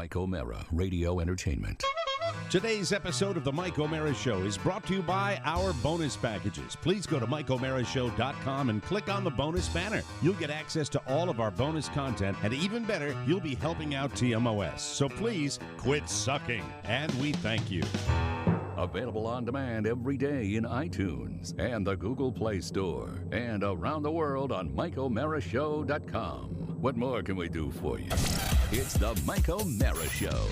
Mike O'Mara Radio Entertainment. Today's episode of The Mike O'Mara Show is brought to you by our bonus packages. Please go to MikeO'MaraShow.com and click on the bonus banner. You'll get access to all of our bonus content, and even better, you'll be helping out TMOS. So please quit sucking, and we thank you. Available on demand every day in iTunes and the Google Play Store, and around the world on MikeO'MaraShow.com. What more can we do for you? It's the Mike O'Mara Show.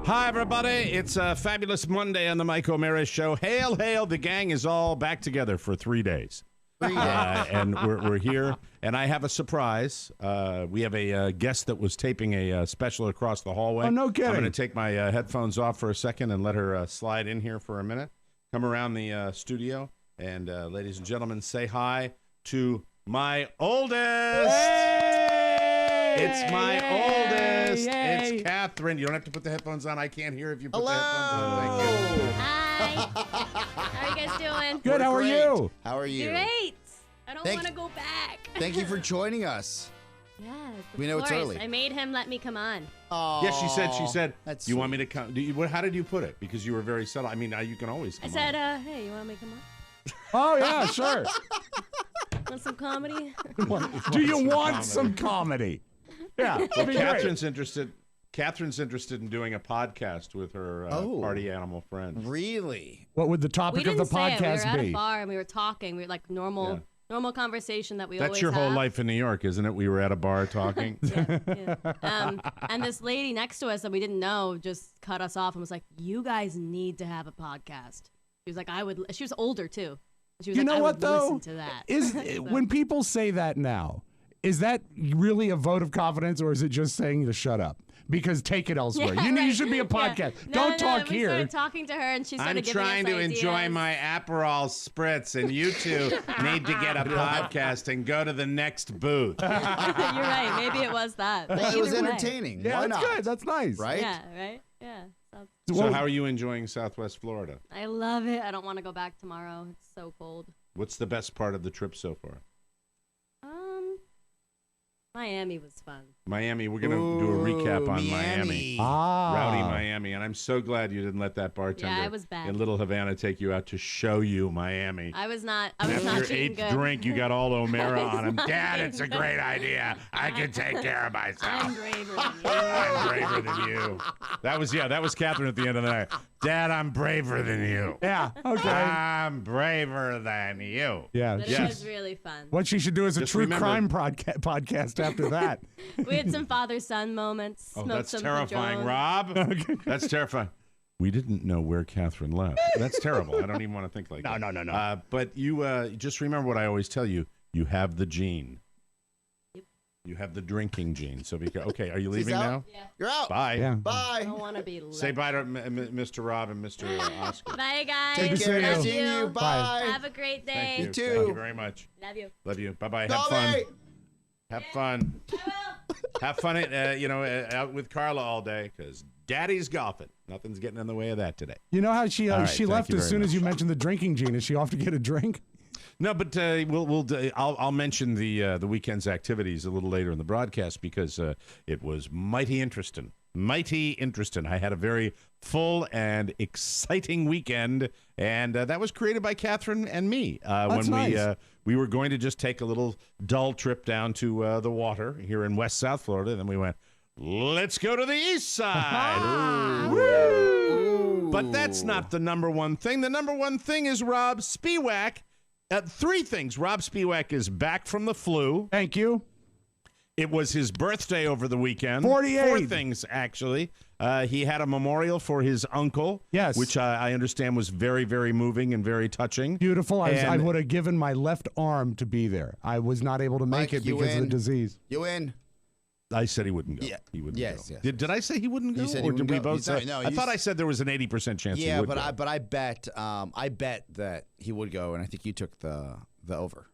Hi, everybody. It's a fabulous Monday on the Mike O'Mara Show. Hail, hail. The gang is all back together for 3 days. And we're here. And I have a surprise. We have a guest that was taping a special across the hallway. Oh, no kidding. I'm going to take my headphones off for a second and let her slide in here for a minute. Come around the studio. And, ladies and gentlemen, say hi to my oldest. Hey! It's my oldest. Yay. It's Catherine. You don't have to put the headphones on. I can't hear if you put Hello. the headphones on. Thank you. Hi. How are you guys doing? Good, how are Great. you? How are you? Great. I don't Thank- want to go back. Thank you for joining us. Yeah, We know it's early. I made him let me come on. Oh, Yes, she said, that's you want me to come? How did you put it? Because you were very subtle. I mean, you can always I come said, on. hey, you want me to come on? Oh, yeah, sure. Want some comedy? Do you want some comedy? Yeah, that'd be great. Cattherine's interested in doing a podcast with her party animal friend. Really? What would the We topic of didn't the say it. We were podcast at a be? bar and we were talking. We were like normal conversation that we always That's your whole have. life in New York, isn't it? We were at a bar talking. Yeah. And this lady next to us that we didn't know just cut us off and was like, "You guys need to have a podcast." She was like, "I would." She was older too. She was You like, know I what, would though? Listen to that. Is when people say that now, is that really a vote of confidence, or is it just saying to shut up? Because take it elsewhere. Yeah, you right. should be a Yeah. podcast. No, Don't talk we here. started talking to her, and she started I'm giving trying us to enjoy ideas. my Aperol spritz, and you two need to get a podcast and go to the next booth. You're right. Maybe it was that. Well, But it was either way. entertaining. Yeah, Why that's not? good. That's nice. Right? Yeah. Right. Yeah. So how are you enjoying Southwest Florida? I love it. I don't want to go back tomorrow. It's so cold. What's the best part of the trip so far? Miami was fun. Miami, we're going to do a recap on Miami. Rowdy Miami, and I'm so glad you didn't let that bartender Yeah, it was bad. in Little Havana take you out to show you Miami. I was not After not your eating eighth good. drink, you got all O'Mara on him. not Dad, eating it's a good. great idea. I can take care of myself. I'm braver than you. I'm braver than you. That was Catherine at the end of the night. Dad, I'm braver than you. Yeah, okay. I'm braver than you. Yeah. But Yes. it was really fun. What she should do is a Just true remember- crime podcast after that. We had some father-son moments. Oh, smoked that's some terrifying, Padron. Rob. That's terrifying. We didn't know where Catherine left. That's terrible. I don't even want to think like that. No. But you just remember what I always tell you. You have the gene. Yep. You have the drinking gene. So be careful. Okay, are you She's leaving out? now? Yeah. You're out. Bye. Yeah. I Bye. don't want to be late. Say bye to Mr. Rob and Mr. Oscar. Bye, guys. Take Good care. to Nice see seeing you. Bye. Bye. Have a great day. Thank you. You too. Thank you very much. Love you. Love you. Bye-bye. Have Call fun. me. Have fun. I will. Have fun, out with Carla all day because Daddy's golfing. Nothing's getting in the way of that today. You know how she All right, she thank left you as very soon as much. you mentioned the drinking gene. Is she off to get a drink? No, but I'll mention the weekend's activities a little later in the broadcast because it was mighty interesting. Mighty interesting. I had a very full and exciting weekend, and that was created by Catherine and me. That's when nice. we were going to just take a little dull trip down to the water here in West South Florida, and then we went, let's go to the east side. Woo! But that's not the number one thing. The number one thing is Robb Spiewak. 3 things. Robb Spiewak is back from the flu. Thank you. It was his birthday over the weekend. 48. 4 things, actually. He had a memorial for his uncle. Yes. Which I understand was very, very moving and very touching. Beautiful. I And- would have given my left arm to be there. I was not able to make Mike, it you because of the win. disease. You in? I said he wouldn't go. Yeah. He wouldn't Yes, go. yes, Did I say he wouldn't go? You said he or did wouldn't we go. both You say? said- no, I you thought s- I said there was an 80% chance he Yeah, would but go. I bet that he would go, and I think you took the over.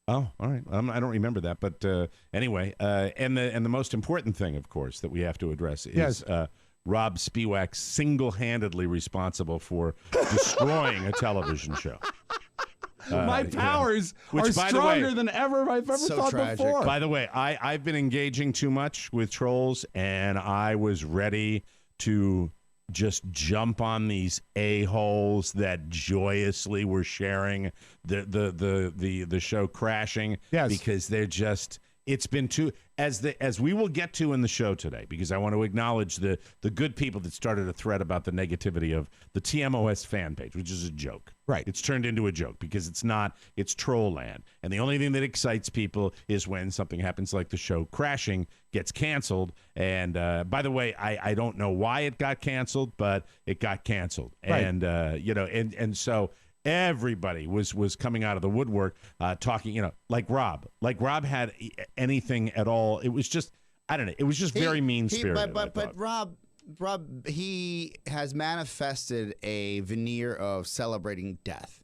Oh, all right. I don't remember that, but anyway, and the most important thing, of course, that we have to address is Yes. Robb Spiewak single-handedly responsible for destroying a television show. My yeah. powers Which, are by the way- stronger than ever I've ever So thought tragic. before. By the way, I've been engaging too much with trolls, and I was ready to just jump on these a-holes that joyously were sharing the show crashing. Yes. Because they're just, it's been too, as we will get to in the show today, because I want to acknowledge the good people that started a thread about the negativity of the TMOS fan page, which is a joke. Right. It's turned into a joke because it's not, it's troll land. And the only thing that excites people is when something happens like the show crashing gets canceled. And by the way, I don't know why it got canceled, but it got canceled. Right. And, and so everybody was coming out of the woodwork talking, like Robb. Like Robb had anything at all. It was just, I don't know. It was just very mean-spirited. But Robb, he has manifested a veneer of celebrating death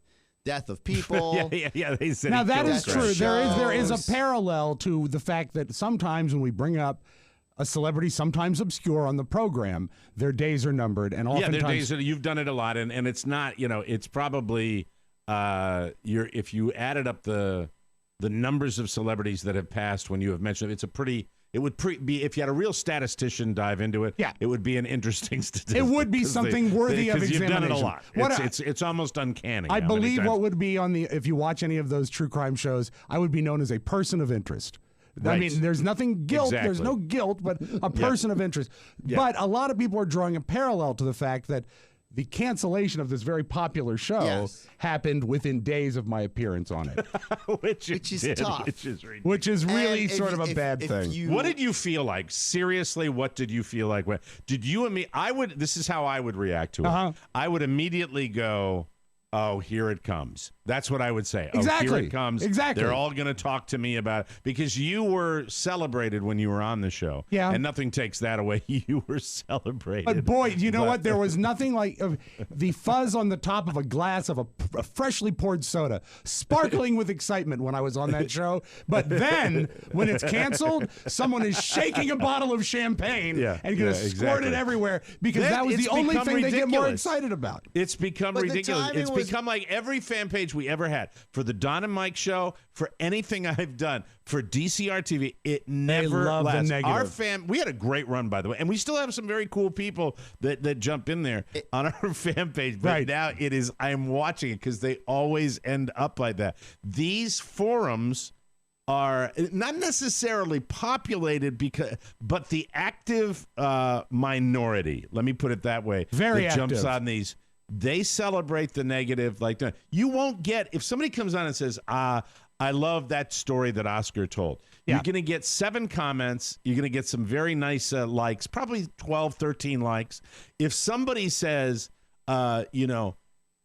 of people. yeah. They said now he that killed is Christ. true. There is a parallel to the fact that sometimes when we bring up a celebrity, sometimes obscure on the program, their days are numbered, and oftentimes their days. You've done it a lot, and it's not. It's probably if you added up the numbers of celebrities that have passed when you have mentioned it, it would be, if you had a real statistician dive into it, it would be an interesting statistic. it would be something worthy of examination. You've done it a lot. It's almost uncanny. I believe what would be if you watch any of those true crime shows, I would be known as a person of interest. Right. I mean, there's nothing guilt. Exactly. There's no guilt, but a person of interest. But a lot of people are drawing a parallel to the fact that the cancellation of this very popular show happened within days of my appearance on it. which is tough. Which is really sort of a bad thing. What did you feel like? Seriously, what did you feel like? Did you and me? This is how I would react to it. I would immediately go, oh, here it comes. That's what I would say. Exactly. Oh, here it comes. Exactly. They're all going to talk to me about it. Because you were celebrated when you were on the show. Yeah. And nothing takes that away. You were celebrated. But boy, you know what? There was nothing like the fuzz on the top of a glass of a freshly poured soda, sparkling with excitement when I was on that show. But then, when it's canceled, someone is shaking a bottle of champagne and going to squirt it everywhere because that was the only thing they get more excited about. It's become ridiculous. It's become like every fan page we ever had for the Don and Mike show, for anything I've done, for DCR TV, it never lasts. We had a great run, by the way, and we still have some very cool people that jump in there on our fan page. But now I'm watching it because they always end up like that. These forums are not necessarily populated but the active minority, let me put it that way, that jumps on these. They celebrate the negative. You won't get, if somebody comes on and says, I love that story that Oscar told. You're going to get 7 comments. You're going to get some very nice likes, probably 12, 13 likes. If somebody says,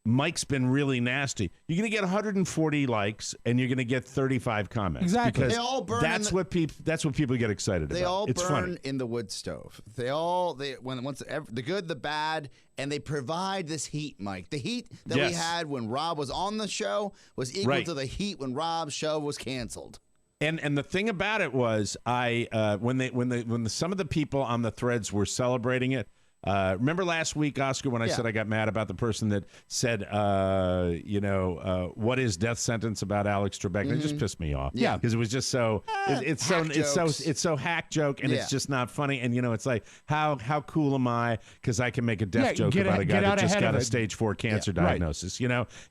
Mike's been really nasty, you're going to get 140 likes and you're going to get 35 comments. Exactly. Because they all burn that's what people get excited about. They all it's burn funny. in the wood stove. Once the good, the bad, and they provide this heat, Mike. The heat that we had when Robb was on the show was equal to the heat when Robb's show was canceled. And the thing about it was, when some of the people on the threads were celebrating it. Remember last week, Oscar, when I said I got mad about the person that said, what is death sentence about Alex Trebek? And it just pissed me off. Yeah, because it was just so it's so hack joke, and it's just not funny. And it's like how cool am I because I can make a death joke about a guy that just got a stage 4 cancer diagnosis.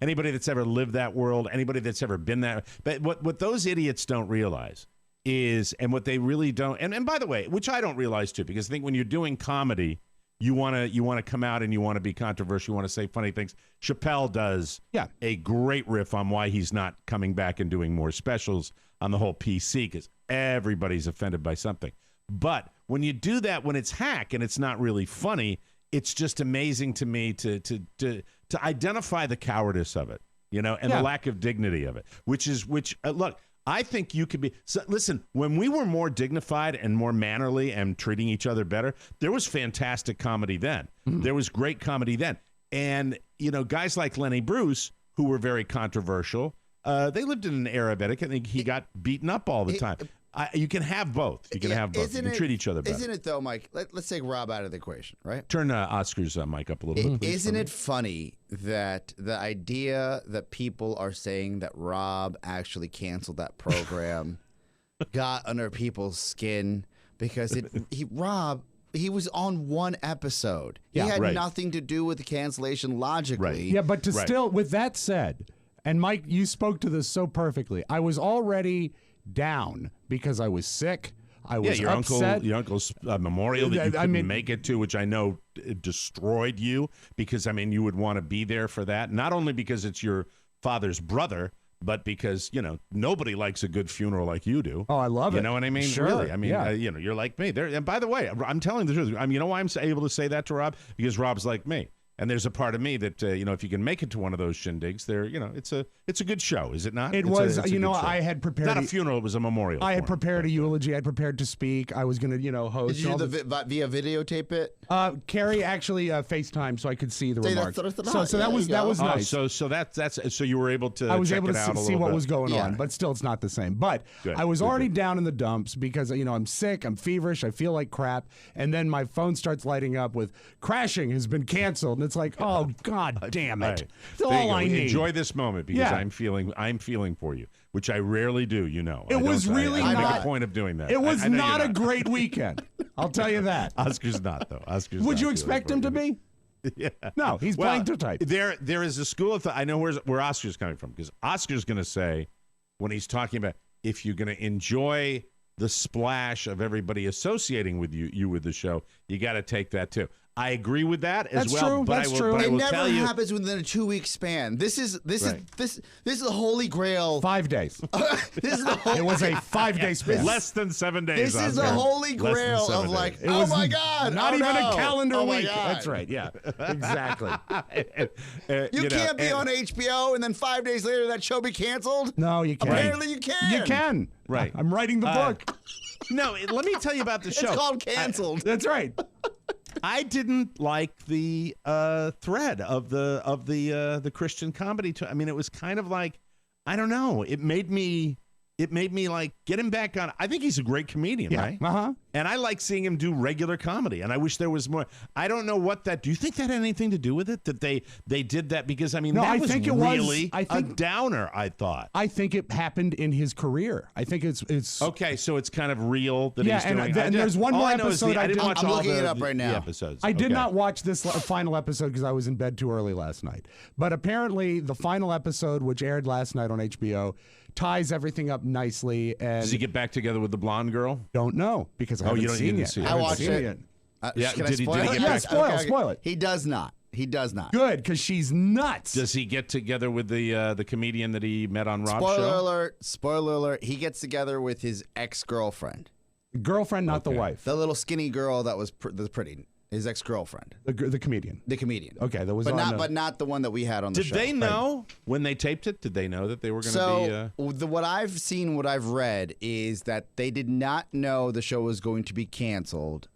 Anybody that's ever lived that world, anybody that's ever been there. But what those idiots don't realize is, and what they really don't, and by the way, which I don't realize too, because I think when you're doing comedy, you want to come out and you want to be controversial. You want to say funny things. Chappelle does a great riff on why he's not coming back and doing more specials on the whole PC, because everybody's offended by something. But when you do that, when it's hack and it's not really funny, it's just amazing to me to identify the cowardice of it, and the lack of dignity of it. Look. I think you could be. So listen, when we were more dignified and more mannerly and treating each other better, there was fantastic comedy then. There was great comedy then. And, guys like Lenny Bruce, who were very controversial, they lived in an era of etiquette, and he got beaten up all the time. You can have both. You can have both. You can treat each other better. Isn't it, though, Mike? Let's take Robb out of the equation, right? Turn Oscar's mic up a little bit, please. Isn't it funny that the idea that people are saying that Robb actually canceled that program got under people's skin? Because Robb he was on one episode. Yeah, he had right. nothing to do with the cancellation logically. Right. Yeah, but still, with that said, and Mike, you spoke to this so perfectly. I was already down because I was sick. I was your upset. your uncle's memorial that you couldn't make it to, which I know destroyed you because you would want to be there for that. Not only because it's your father's brother, but because nobody likes a good funeral like you do. Oh, I love it. You know what I mean? Sure. Really? You're like me. And by the way, I'm telling the truth. You know why I'm able to say that to Rob? Because Rob's like me. And there's a part of me that if you can make it to one of those shindigs, it's a good show, is it not? It was. I had prepared. Not a funeral; it was a memorial. I had prepared a eulogy. I had prepared to speak. I was going to, host. Did you do via videotape it? Carrie actually FaceTime so I could see the remarks. So There that was nice. So you were able to. I was check able it to out a see little what bit. was going Yeah. on, but still, it's not the same. But Good. I was Good, already good. down in the dumps because I'm sick, I'm feverish, I feel like crap, and then my phone starts lighting up with crashing has been canceled, and it's like, oh God damn All it! right. That's There you all go. I need. Enjoy this moment because Yeah. I'm feeling for you, which I rarely do. It was really I make not- a point of doing that. It was I know not you're a great weekend. I'll tell you that. Oscar's not though. Oscar's. Would not you feeling expect for him to you. be? Yeah. No, he's playing to type. There is a school of thought. I know where Oscar's coming from because Oscar's going to say when he's talking about if you're going to enjoy the splash of everybody associating with you with the show, you got to take that too. I agree with that as That's well. true. But That's I will, true. But I It will never tell you, happens within a 2-week span. This is Right. the holy grail. 5 days. This is the It whole. was a 5-day span. less than 7 days. This is the Oscar. holy Less than grail 7 of like, days. It oh was my God, Not oh even no. a calendar Oh my week. God. That's right. Yeah, exactly. You can't be on HBO and then 5 days later that show be canceled. No, you can't. Apparently you can. You can. Right. I'm writing the book. No, let me tell you about the show. It's called canceled. That's right. I didn't like the thread of the Christian comedy. It was kind of like, I don't know. It made me like get him back on. I think he's a great comedian, Yeah. right? Uh-huh. And I like seeing him do regular comedy. And I wish there was more. I don't know what that. Do you think that had anything to do with it? That they did that because No, that I was think it was- really I think- a downer. I thought. I think it happened in his career. I think it's Okay, so it's kind of real that Yeah, he's and doing. then there's one all more I know is episode I I didn't didn't- watch I'm all looking the, it up right the now. episodes. I did Okay. not watch this final episode because I was in bed too early last night. But apparently, the final episode, which aired last night on HBO, ties everything up nicely. And Does he get back together with the blonde girl? don't know because I haven't you don't- you seen didn't it. see it. I haven't watched seen it. yet. Yeah, Can I did he spoil get it? back- Yeah, spoil it. He does not. He does not. Good, because she's nuts. Does he get together with the comedian that he met on Robb's Spoiler show? alert. Spoiler alert. He gets together with his ex-girlfriend. Girlfriend, not the Okay. wife. The little skinny girl that was that's pretty. His ex-girlfriend. The comedian. The comedian. Okay, that was But on not not the one that we had on the Did show. they know when they taped it? Did they know that they were going to So be? what I've seen, what I've read is that they did not know the show was going to be canceled,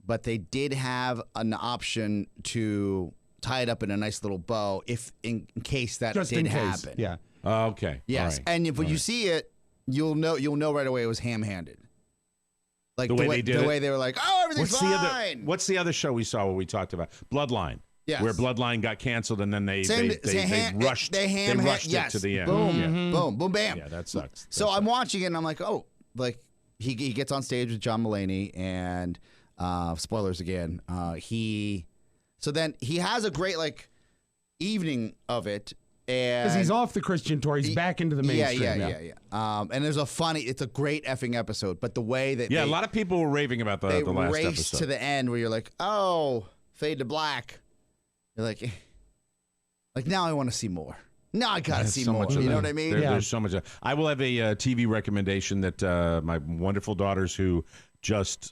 but they did have an option to tie it up in a nice little bow if in case that Just did in case. happen. Yeah. Okay. Yes, All right. and if when All you right. see it, you'll know right away it was ham-handed. Like The way they did the it? way they were like, oh, everything's fine. What's the other show we saw? What we talked about? Bloodline. Yes. Where Bloodline got canceled and then they Same- rushed they rushed it yes. to the end. Boom, Yeah. boom, boom, bam. Yeah, that sucks. So I'm watching it and I'm like, oh, like he gets on stage with John Mulaney and spoilers again. So then he has a great like evening of it. Because he's off the Christian tour. He's back into the mainstream. Yeah. And there's it's a great effing episode, but the way that Yeah, they, a lot of people were raving about they the last race episode. to the end where you're like, oh, fade to black. You're like now I want to see more. Now I gotta There's see so more. much of You know that. what I mean? There's so much. I will have a TV recommendation that my wonderful daughters who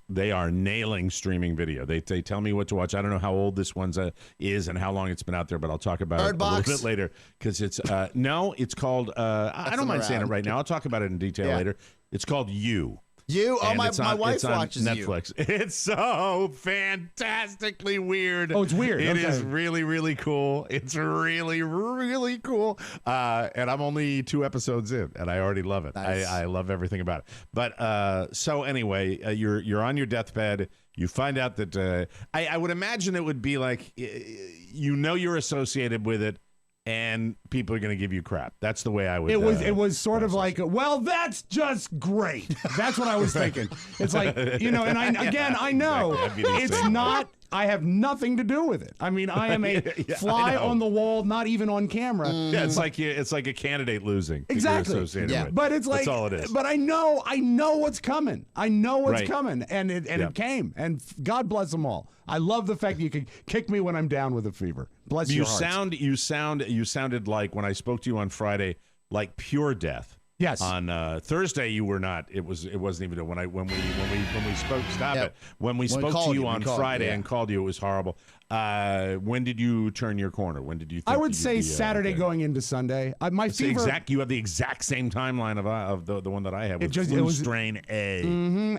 they are nailing streaming video. They tell me what to watch. I don't know how old this one's is and how long it's been out there, but I'll talk about Bird it Box? a little bit later because it's no, it's called. I don't mind saying it right now. I'll talk about it in detail later. It's called You. You? Oh, And my it's on- wife it's on watches Netflix. It's so fantastically weird. Oh, it's weird. It Okay. is really, really cool. It's really, really cool. And I'm only 2 episodes in, and I already love it. Nice. I love everything about it. But so anyway, you're on your deathbed. You find out that I would imagine it would be like you're associated with it. and people are going to give you crap. That's the way I would. It was sort of like, well, that's just great. That's what I was thinking. It's like, and I know it's not. I have nothing to do with it. I mean, I am a fly on the wall, not even on camera. Yeah, it's like a candidate losing. Exactly. With. But it's like, that's all it is. But I know what's coming. I know what's coming, and it came. And God bless them all. I love the fact that you can kick me when I'm down with a fever. Bless your hearts. You sounded like when I spoke to you on Friday, like pure death. Yes. On Thursday, you were not. It wasn't even when we spoke. Stop it. When we spoke to you on Friday and called you, it was horrible. When did you turn your corner? When did you? Think I would say Saturday going into Sunday. My fever. You have the exact same timeline of the one that I had. It was strain A.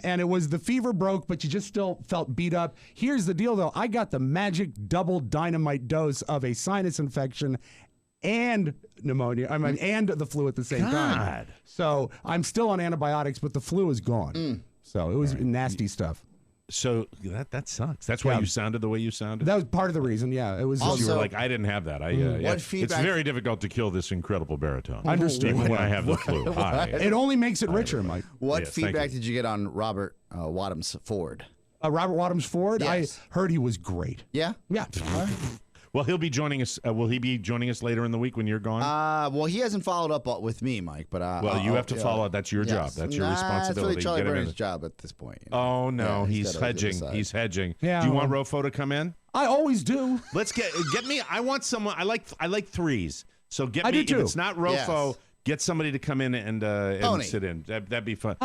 And it was the fever broke, but you just still felt beat up. Here's the deal, though. I got the magic double dynamite dose of a sinus infection and pneumonia, and the flu at the same time. So I'm still on antibiotics, but the flu is gone. So it was nasty stuff. So that sucks. That's why you sounded the way you sounded. That was part of the reason. Yeah, it was. Also, you were like, I didn't have that. What feedback? It's very difficult to kill this incrable baritone. Understood. Even when I have the flu. Hi. It only makes it richer, Mike. What feedback did you get on Robert Wadham's Ford? Robert Wadham's Ford. Yes. I heard he was great. Yeah. Yeah. Well, he'll be joining us. Will he be joining us later in the week when you're gone? Well, he hasn't followed up with me, Mike. But well, you have to follow up. That's your job. That's your responsibility. It's really Charlie Burns' job at this point. Oh no, he's hedging. He's hedging. Yeah, do you want Rofo to come in? I always do. Let's get me. I want someone. I like threes. So get I me. do too. If it's not Rofo, get somebody to come in and sit in. That'd be fun.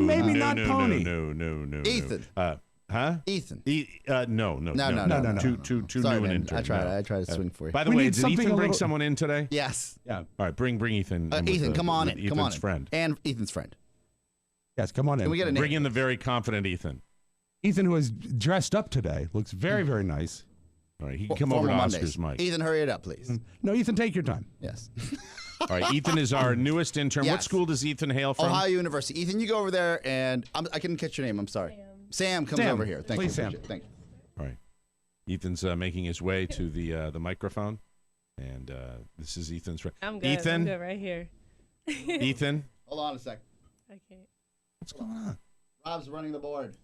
Maybe not Pony. No. Ethan. Huh? Ethan. No. Too Sorry, new an man. intern. I tried to swing for you. By the way, did Ethan bring someone in today? Yes. Yeah. All right, bring Ethan. Ethan, come on in. Ethan's friend. And Ethan's friend. Yes, come on in. Can we get a name? Bring in the very confident Ethan. Ethan, who is dressed up today, looks very, very nice. All right, he can come over to Oscar's mic. Ethan, hurry it up, please. No, Ethan, take your time. Yes. All right, Ethan is our newest intern. Yes. What school does Ethan hail from? Ohio University. Ethan, you go over there, and I couldn't catch your name. I'm sorry. Sam comes over here. Thank you. Sam. Thank you. All right. Ethan's making his way to the microphone, and this is Ethan's friend. I'm good. Ethan, I'm good right here. Ethan, Hold on a sec. I can't. what's going on? Rob's running the board.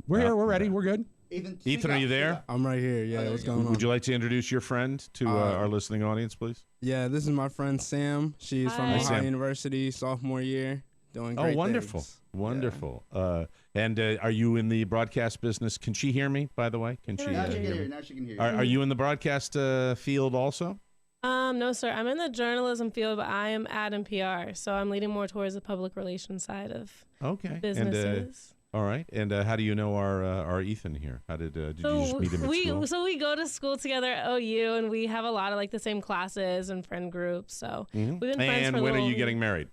We're here. We're ready. We're good. Ethan, Are you there? I'm right here. Yeah, what's going on? Would you like to introduce your friend to our listening audience, please? Yeah, this is my friend Sam. She's from Hi. Ohio Sam. University, sophomore year, doing great wonderful. things. Wonderful. And are you in the broadcast business? Can she hear me, by the way? Can she Now she hear can hear me? you. Now she can hear you. Are you in the broadcast field also? No, sir. I'm in the journalism field, but I am ad and PR, so I'm leaning more towards the public relations side of businesses. All right. And how do you know our Ethan here? How did you just meet him at school? So we go to school together at OU, and we have a lot of the same classes and friend groups. So we've been friends for a when little. are you getting married?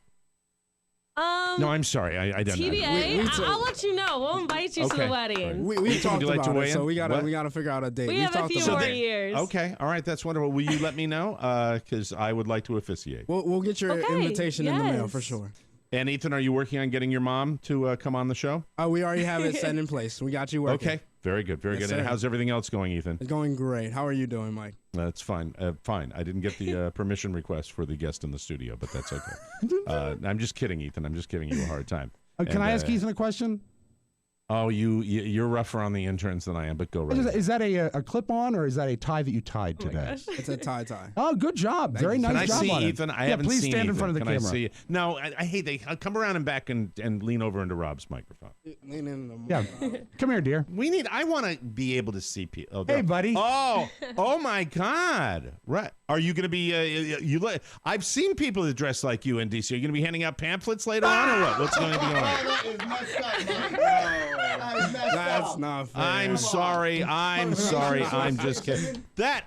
No, I'm sorry. I don't know. TBA. I'll let you know. We'll invite you to the wedding. We talked like to about weigh it, so in? we What? gotta figure out a date. We have a few more years. Okay. All right. That's wonderful. Will you let me know? Because I would like to officiate. We'll get your invitation in the mail for sure. And Ethan, are you working on getting your mom to come on the show? We already have it set in place. We got you working. Okay. Very good. Very good. And sir. how's everything else going, Ethan? It's going great. How are you doing, Mike? That's fine. Fine. I didn't get the permission request for the guest in the studio, but that's okay. I'm just kidding, Ethan. I'm just giving you a hard time. Can I ask Ethan a question? Oh, you're rougher on the interns than I am, but go right ahead. Is that a clip-on or is that a tie that you tied today? It's a tie. Oh, good job. Very Can nice I job see on it. Ethan? I yeah, haven't please seen stand Ethan. in front of the Can camera. I see it? No, I hate they come around and back and lean over into Robb's microphone. Lean in the Yeah. Come here, dear. I want to be able to see people. Hey, buddy. Oh my God! Right? Are you going to be? I've seen people that dress like you in DC. Are you going to be handing out pamphlets later on, or what? What's going to be going on? That is messed up, Mike. That is messed That's up. not fair. I'm sorry. I'm just kidding.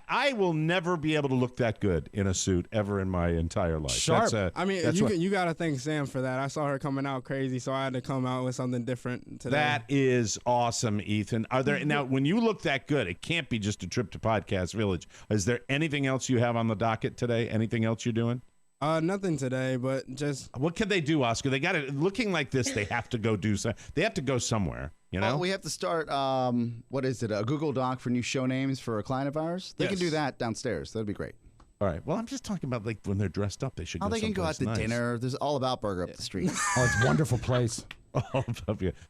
I will never be able to look that good in a suit ever in my entire life. Sharp. You got to thank Sam for that. I saw her coming out crazy, so I had to come out with something different today. That is awesome, Ethan. Are there now when you look that good, it can't be just a trip to Podcast Village. Is there anything else you have on the docket today? Anything else you're doing? Nothing today, but just What can they do, Oscar? They got it looking like this. They have to go do something. They have to go somewhere. You know, Well, we have to start. What is it? A Google Doc for new show names for a client of ours. They can Yes. do that downstairs. That'd be great. All right. Well, I'm just talking about like when they're dressed up, they should go they can go out someplace to nice. dinner. There's All About Burger up the street. Oh, it's a wonderful place. Oh,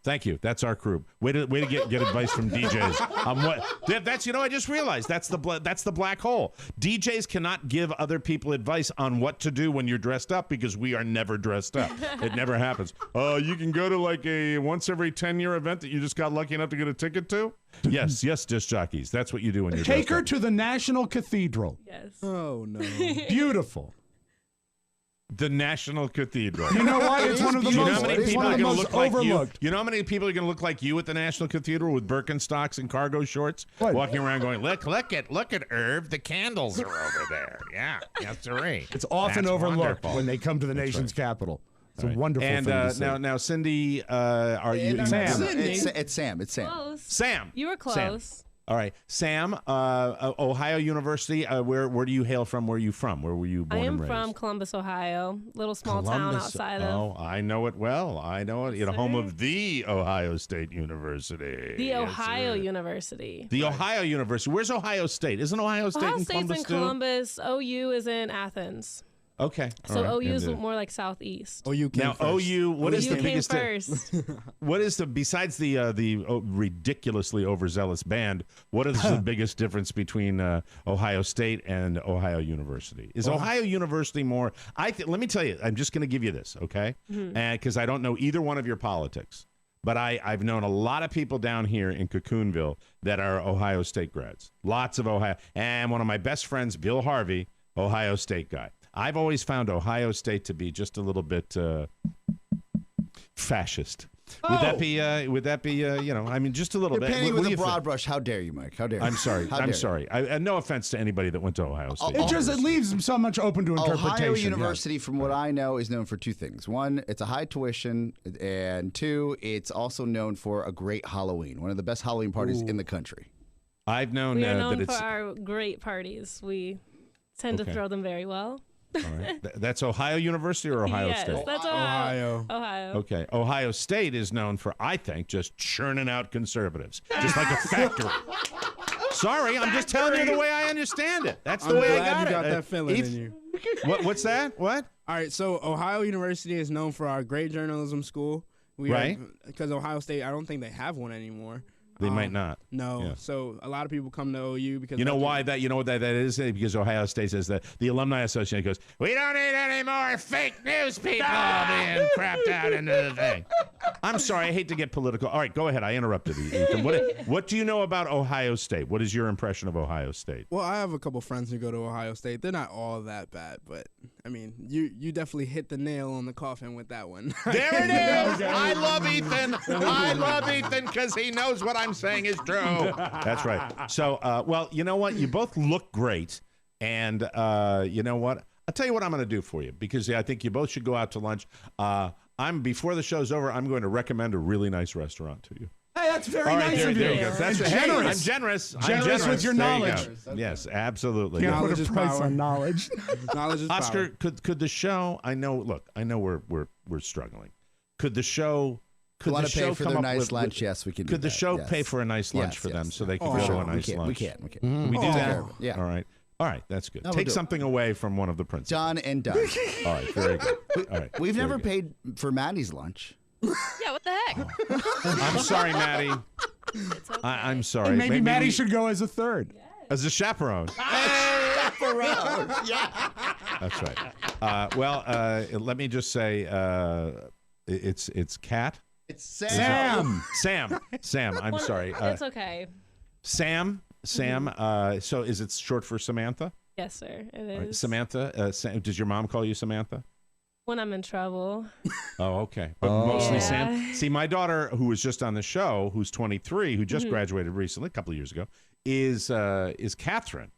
thank you. That's our crew. Way to get advice from DJs. That's I just realized that's the black hole. DJs cannot give other people advice on what to do when you're dressed up because we are never dressed up. It never happens. You can go to like a once every 10-year event that you just got lucky enough to get a ticket to. Yes, disc jockeys. That's what you do when you're Take dressed her up. to the National Cathedral. Yes. Oh no. Beautiful. The National Cathedral. You know what? It's one of the Do you know most, how many it's people one are of the going to most look like you? overlooked. You know how many people are going to look like you at the National Cathedral with Birkenstocks and cargo shorts, What? walking around going, look at Irv, the candles are over there. Yeah, yes, sirree. It's often That's overlooked wonderful. when they come to the nation's capital. It's a wonderful And thing to see. now, Cindy, are you Sam. It's Sam. It's Sam. Close. Sam? You were Sam. close. All right, Sam. Ohio University. Where do you hail from? Where are you from? Where were you born I am and raised? from Columbus, Ohio. Little small town outside of. Oh, I know it well. I know it. Home of the Ohio State University. The Yes, Ohio sir. University. The Ohio University. Where's Ohio State? Isn't Ohio State Ohio in State's Columbus in too? Columbus. OU is in Athens. Okay. So all right. OU is And, more like southeast. Oh, you came now first. OU. What is OU the came biggest? first. What is the besides the ridiculously overzealous band? What is the biggest difference between Ohio State and Ohio University? Is Ohio University more? Let me tell you. I'm just going to give you this, okay? Because I don't know either one of your politics. But I've known a lot of people down here in Cocoonville that are Ohio State grads. Lots of Ohio. And one of my best friends, Bill Harvey, Ohio State guy. I've always found Ohio State to be just a little bit fascist. Would that be? I mean, just a little You're bit. painting What with do a you think? broad brush. How dare you, Mike? How dare you? I'm sorry. How I'm dare sorry. No offense to anybody that went to Ohio State. It leaves so much open to interpretation. Ohio yeah. University, from what I know, is known for two things. One, it's a high tuition, and two, it's also known for a great Halloween. One of the best Halloween parties in the country. I've known We are that known it's for our great parties. We tend to throw them very well. all right. That's Ohio University or Ohio yes, State? that's Ohio. Ohio. Okay. Ohio State is known for, I think, just churning out conservatives, just like a factory. Sorry, I'm just telling you the way I understand it. That's the I'm way I glad got you it. got that feeling Eth- in you. What's that? What? All right, so Ohio University is known for our great journalism school. Right. Because Ohio State, I don't think they have one anymore. They might not. No. Yeah. So a lot of people come to OU because You know why that? You know what that is? Because Ohio State says that the alumni association goes, we don't need any more fake news people being crapped out into the thing. I'm sorry, I hate to get political. All right, go ahead. I interrupted you, Ethan. What do you know about Ohio State? What is your impression of Ohio State? Well, I have a couple friends who go to Ohio State. They're not all that bad, but I mean, you definitely hit the nail on the coffin with that one. There it is. I love Ethan. I love Ethan because he knows what I'm saying is true. That's right. So, well, you know what? You both look great. And you know what? I'll tell you what I'm going to do for you because I think you both should go out to lunch. Before the show's over, I'm going to recommend a really nice restaurant to you. Hey, that's very All right, nice there of you. you go. That's And hey, generous. I'm generous. Generous with your There you knowledge. go. Yes, absolutely. Can't Knowledge put a is price power. on knowledge. Knowledge is Oscar, power. could the show? I know. Look, I know we're struggling. Could the show? Could Want the to show pay for come their up nice with, lunch? Yes, we can. Could do the that. show Yes. pay for a nice lunch Yes, for them yes. so they can Oh, go to sure. a nice lunch? We can. We do that. Yeah. All right. All right. That's good. No, we'll Take do it. something away from one of the principals. Done and done. All right. Very good. All right. We've very never good. paid for Maddie's lunch. Yeah, what the heck? I'm sorry, Maddie. It's okay. I'm sorry. And maybe Maddie we- should go as a third. as a chaperone. Yeah. That's right. Well, let me just say, it's Kat. It's Sam. Sam. I'm sorry. It's okay. Sam. So is it short for Samantha? Yes, sir. It All is. right, Samantha. Does your mom call you Samantha? When I'm in trouble. Oh, okay. But mostly Yeah. Sam. See, my daughter, who was just on the show, who's 23, who just graduated recently, a couple of years ago, is Catherine,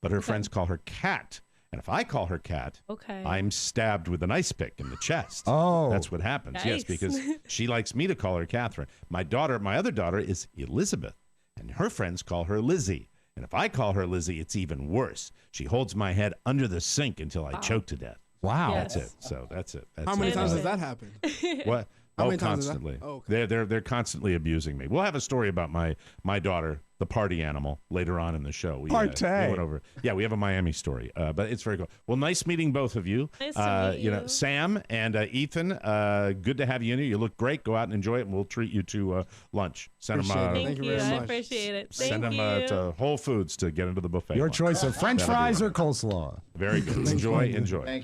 but her friends call her Kat. And if I call her Kat, Okay. I'm stabbed with an ice pick in the chest. Oh. That's what happens. Yes, Yikes. because she likes me to call her Catherine. My other daughter is Elizabeth, and her friends call her Lizzie. And if I call her Lizzie, it's even worse. She holds my head under the sink until I choke to death. Wow. Yes. That's it. So that's it. That's How many it. times has that happened? What? How Oh, many times is that? constantly. Oh, okay. They're constantly abusing me. We'll have a story about my daughter the party animal later on in the show. We went over. Yeah, we have a Miami story, but it's very cool. Well, nice meeting both of you. Nice to meet you. Sam and Ethan, good to have you in here. You look great. Go out and enjoy it, and we'll treat you to lunch. Send them. Thank you. I appreciate it. Send them to Whole Foods to get into the buffet. Your choice of French fries or coleslaw. Very good. Enjoy.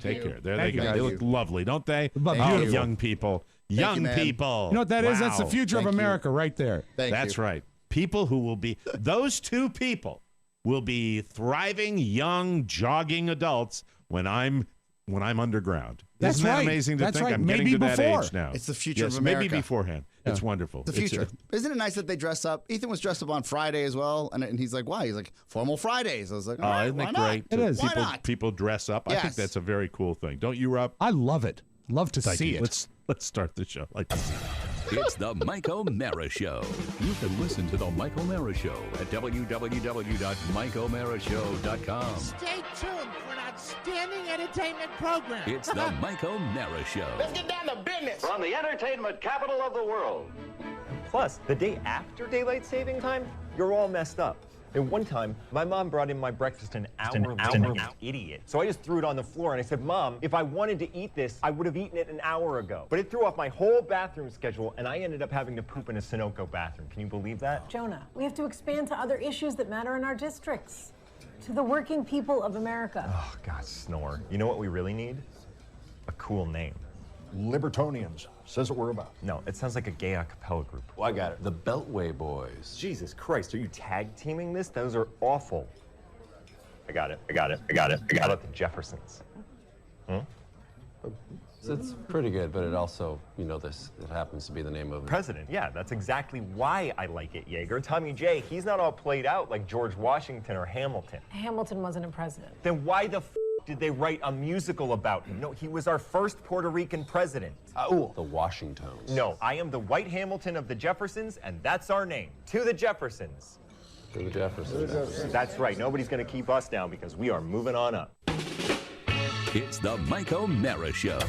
Take care. There they go. They look lovely, don't they? Beautiful. Young people. Young people. You know what that is? That's the future of America right there. That's right. People who will be, those two people will be thriving, young, jogging adults when I'm underground. That's Isn't that right. amazing to That's think? right. I'm Maybe getting to before. that age now. It's the future of America. Maybe beforehand. Yeah. It's wonderful. The future. Isn't it nice that they dress up? Ethan was dressed up on Friday as well, and he's like, why? He's like, formal Fridays. I was like, all right, isn't why it not? great? It is. Why not? People dress up. Yes. I think that's a very cool thing. Don't you, Rob? I love it. Love to see it. Let's start the show. Like this. It's the Mike O'Mara Show. You can listen to the Mike O'Mara Show at www.mikeomarashow.com. Stay tuned for an outstanding entertainment program. It's the Mike O'Mara Show. Let's get down to business. From the entertainment capital of the world. Plus, the day after daylight saving time, you're all messed up. And one time, my mom brought in my breakfast an hour late. Idiot. So I just threw it on the floor and I said, Mom, if I wanted to eat this, I would have eaten it an hour ago. But it threw off my whole bathroom schedule and I ended up having to poop in a Sunoco bathroom. Can you believe that? Jonah, we have to expand to other issues that matter in our districts. To the working people of America. Oh, God, snore. You know what we really need? A cool name. Libertonians. Says what we're about. No, it sounds like a gay a cappella group. Well, I got it. The Beltway Boys. Jesus Christ, are you tag teaming this? Those are awful. I got it. How about the Jeffersons? It's pretty good, but it also, it happens to be the name of President. Yeah, that's exactly why I like it, Yeager. Tommy J, he's not all played out like George Washington or Hamilton. Hamilton wasn't a president. Then why the did they write a musical about him? No, he was our first Puerto Rican president. The Washingtons. No, I am the white Hamilton of the Jeffersons, and that's our name. To the Jeffersons. To the Jeffersons. That's right. Nobody's going to keep us down because we are moving on up. It's the Mike O'Mara Show.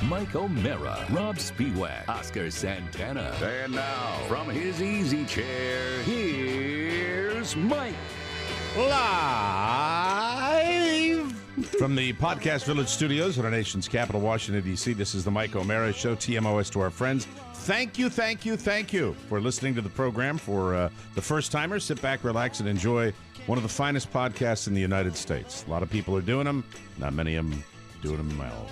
Mike O'Mara, Robb Spiewak, Oscar Santana. And now, from his easy chair, here's Mike. Live from the Podcast Village studios in our nation's capital, Washington, D.C., this is the Mike O'Mara Show, TMOS to our friends. Thank you for listening to the program. For the first-timers, sit back, relax, and enjoy one of the finest podcasts in the United States. A lot of people are doing them. Not many of them doing them well.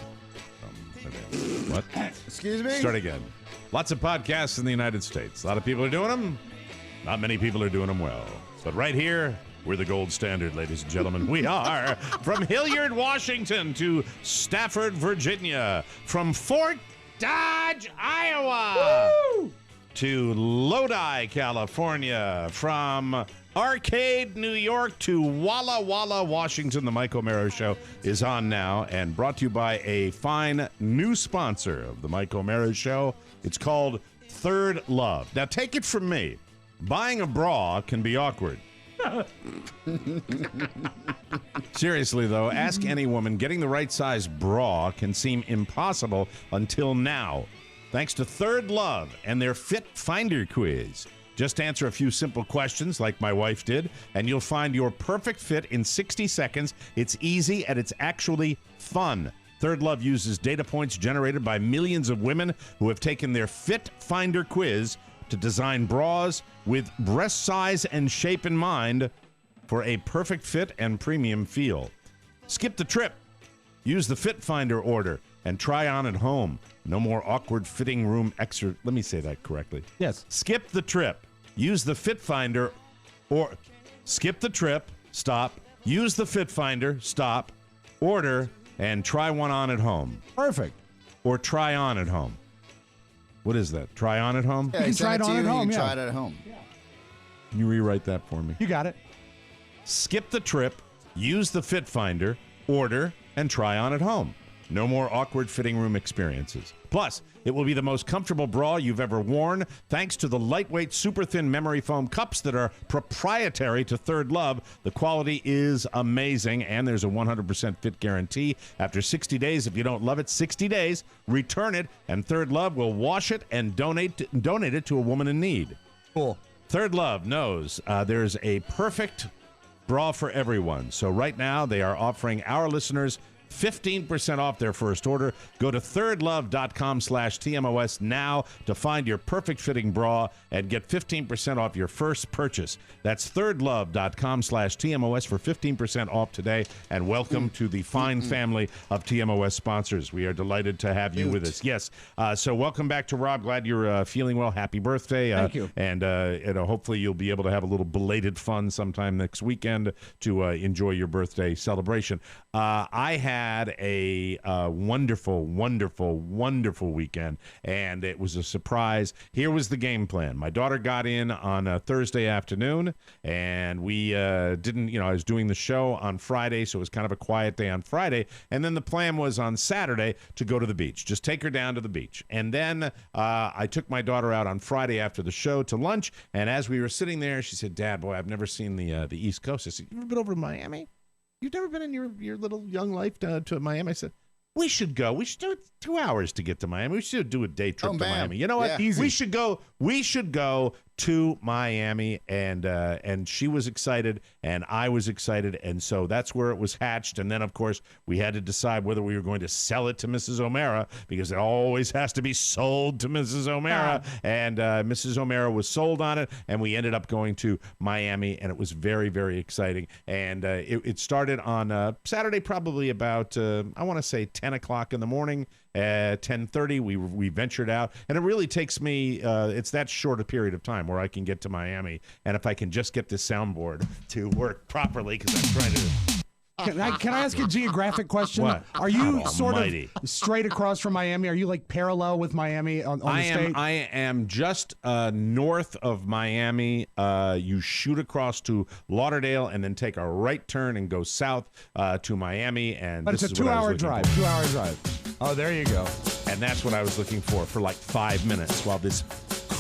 What? Excuse me? Start again. Lots of podcasts in the United States. A lot of people are doing them. Not many people are doing them well. But right here, we're the gold standard, ladies and gentlemen. We are from Hilliard, Washington to Stafford, Virginia. From Fort Dodge, Iowa to Lodi, California. From Arcade, New York to Walla Walla, Washington. The Mike O'Mara Show is on now and brought to you by a fine new sponsor of the Mike O'Mara Show. It's called Third Love. Now, take it from me. Buying a bra can be awkward. Seriously, though, ask any woman. Getting the right size bra can seem impossible until now. Thanks to Third Love and their Fit Finder quiz. Just answer a few simple questions like my wife did, and you'll find your perfect fit in 60 seconds. It's easy, and it's actually fun. Third Love uses data points generated by millions of women who have taken their Fit Finder quiz to design bras with breast size and shape in mind for a perfect fit and premium feel. Skip the trip. Use the Fit Finder order and try on at home. No more awkward fitting room extra. Let me say that correctly. Yes. Skip the trip. Use the Fit Finder or skip the trip. Stop. Use the Fit Finder. Stop. Order and try one on at home. Perfect. Or try on at home. What is that? Try on at home? Yeah, You can try it on at home, You can yeah. try it at home. Can you rewrite that for me? You got it. Skip the trip, use the Fit Finder, order, and try on at home. No more awkward fitting room experiences. Plus, it will be the most comfortable bra you've ever worn thanks to the lightweight, super thin memory foam cups that are proprietary to Third Love. The quality is amazing, and there's a 100% fit guarantee. After 60 days, if you don't love it, 60 days, return it, and Third Love will wash it and donate it to a woman in need. Cool. Third Love knows there's a perfect bra for everyone. So right now they are offering our listeners 15% off their first order. Go to thirdlove.com/TMOS now to find your perfect fitting bra and get 15% off your first purchase. That's thirdlove.com/TMOS for 15% off today. And welcome to the fine family of TMOS sponsors. We are delighted to have you with us. Yes. So welcome back to Rob. Glad you're feeling well. Happy birthday. Thank you. And hopefully you'll be able to have a little belated fun sometime next weekend to enjoy your birthday celebration. I had a wonderful weekend, and it was a surprise. Here was the game plan. My daughter got in on a Thursday afternoon, and we didn't, I was doing the show on Friday, so it was kind of a quiet day on Friday, and then the plan was on Saturday to go to the beach, just take her down to the beach. And then I took my daughter out on Friday after the show to lunch, and as we were sitting there, she said, "Dad, boy, I've never seen the East Coast." I said, "You ever been over to Miami? You've never been in your little young life to Miami?" I said, "We should go. We should do it 2 hours to get to Miami. We should do a day trip to Miami. You know what? Yeah. We should go. We should go to Miami." And she was excited, and I was excited, and so that's where it was hatched. And then, of course, we had to decide whether we were going to sell it to Mrs. O'Mara, because it always has to be sold to Mrs. O'Mara. And Mrs. O'Mara was sold on it, and we ended up going to Miami, and it was very, very exciting. And it started on Saturday, probably about I want to say 10 o'clock in the morning. At 10:30, we ventured out, and it really takes me. It's that short a period of time where I can get to Miami, and if I can just get this soundboard to work properly, because I'm trying to. Can I ask a geographic question? What? Are you God sort almighty. of straight across from Miami? Are you like parallel with Miami on the state? I am just north of Miami. You shoot across to Lauderdale and then take a right turn and go south to Miami. But it's a 2-hour drive. 2-hour drive. Oh, there you go. And that's what I was looking for like 5 minutes while this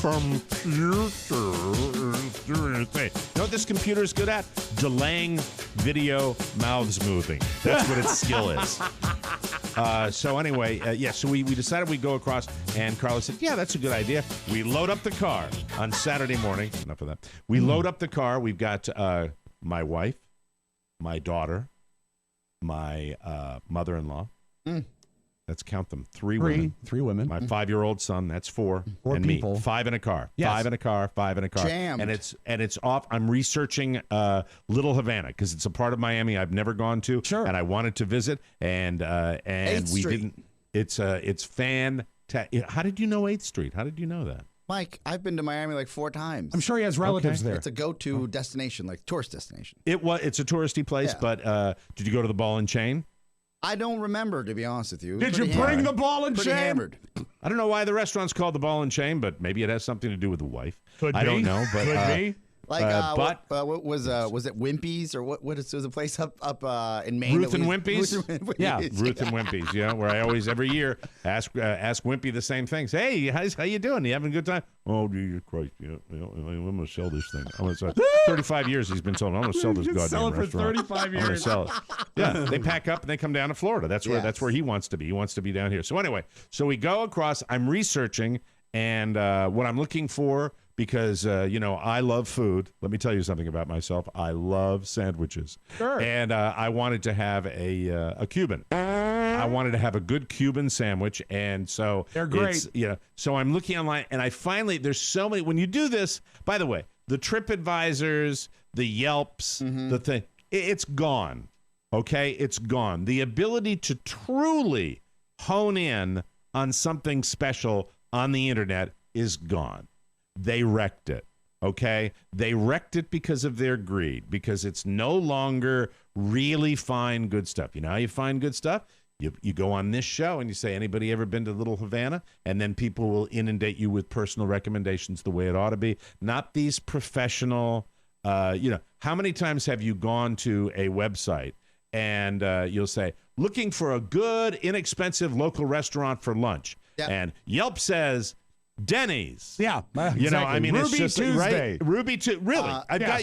computer is doing its thing. You know what this computer is good at? Delaying video mouths moving. That's what its skill is. So anyway, so we decided we'd go across, and Carla said, "Yeah, that's a good idea." We load up the car on Saturday morning. Enough of that. We load up the car. We've got my wife, my daughter, my mother-in-law. Let's count them. Three women. My 5-year-old son, that's 4. And people. Me. 5 in a car. Yes. 5 in a car. 5 in a car. Jammed. And it's off. I'm researching Little Havana because it's a part of Miami I've never gone to. Sure. And I wanted to visit. And we Street. didn't. It's fantastic. How did you know 8th Street? How did you know that? Mike, I've been to Miami like 4 times. I'm sure he has relatives there. It's a go-to destination, like tourist destination. It's a touristy place, but did you go to the Ball and Chain? I don't remember, to be honest with you. Did you bring the ball and Pretty chain? hammered. I don't know why the restaurant's called the Ball and Chain, but maybe it has something to do with the wife. I don't know, but Could be. Like, what was it Wimpy's or what was the place up in Maine? Ruth and Wimpy's? Ruth and Wimpy's. Yeah, Ruth and Wimpy's, where I always, every year, ask Wimpy the same things. Hey, how you doing? You having a good time? Oh, Jesus Christ, I'm going to sell this thing. I'm going to sell 35 years he's been told, I'm going to sell this goddamn sell it for restaurant. 35 years. I'm going to sell it. Yeah, they pack up and they come down to Florida. That's where he wants to be. He wants to be down here. So anyway, we go across. I'm researching, and what I'm looking for, because, I love food. Let me tell you something about myself. I love sandwiches. Sure. And I wanted to have a Cuban. I wanted to have a good Cuban sandwich. And so they're great. So I'm looking online, and there's so many. When you do this, by the way, the TripAdvisors, the Yelps, the thing, it's gone. Okay? It's gone. The ability to truly hone in on something special on the internet is gone. They wrecked it, okay? They wrecked it because of their greed, because it's no longer really fine, good stuff. You know how you find good stuff? You go on this show and you say, anybody ever been to Little Havana? And then people will inundate you with personal recommendations the way it ought to be. Not these professional, how many times have you gone to a website and you'll say, looking for a good, inexpensive local restaurant for lunch. Yep. And Yelp says, Denny's. Yeah, exactly. Ruby it's just Tuesday. Right? Ruby Tuesday. Really?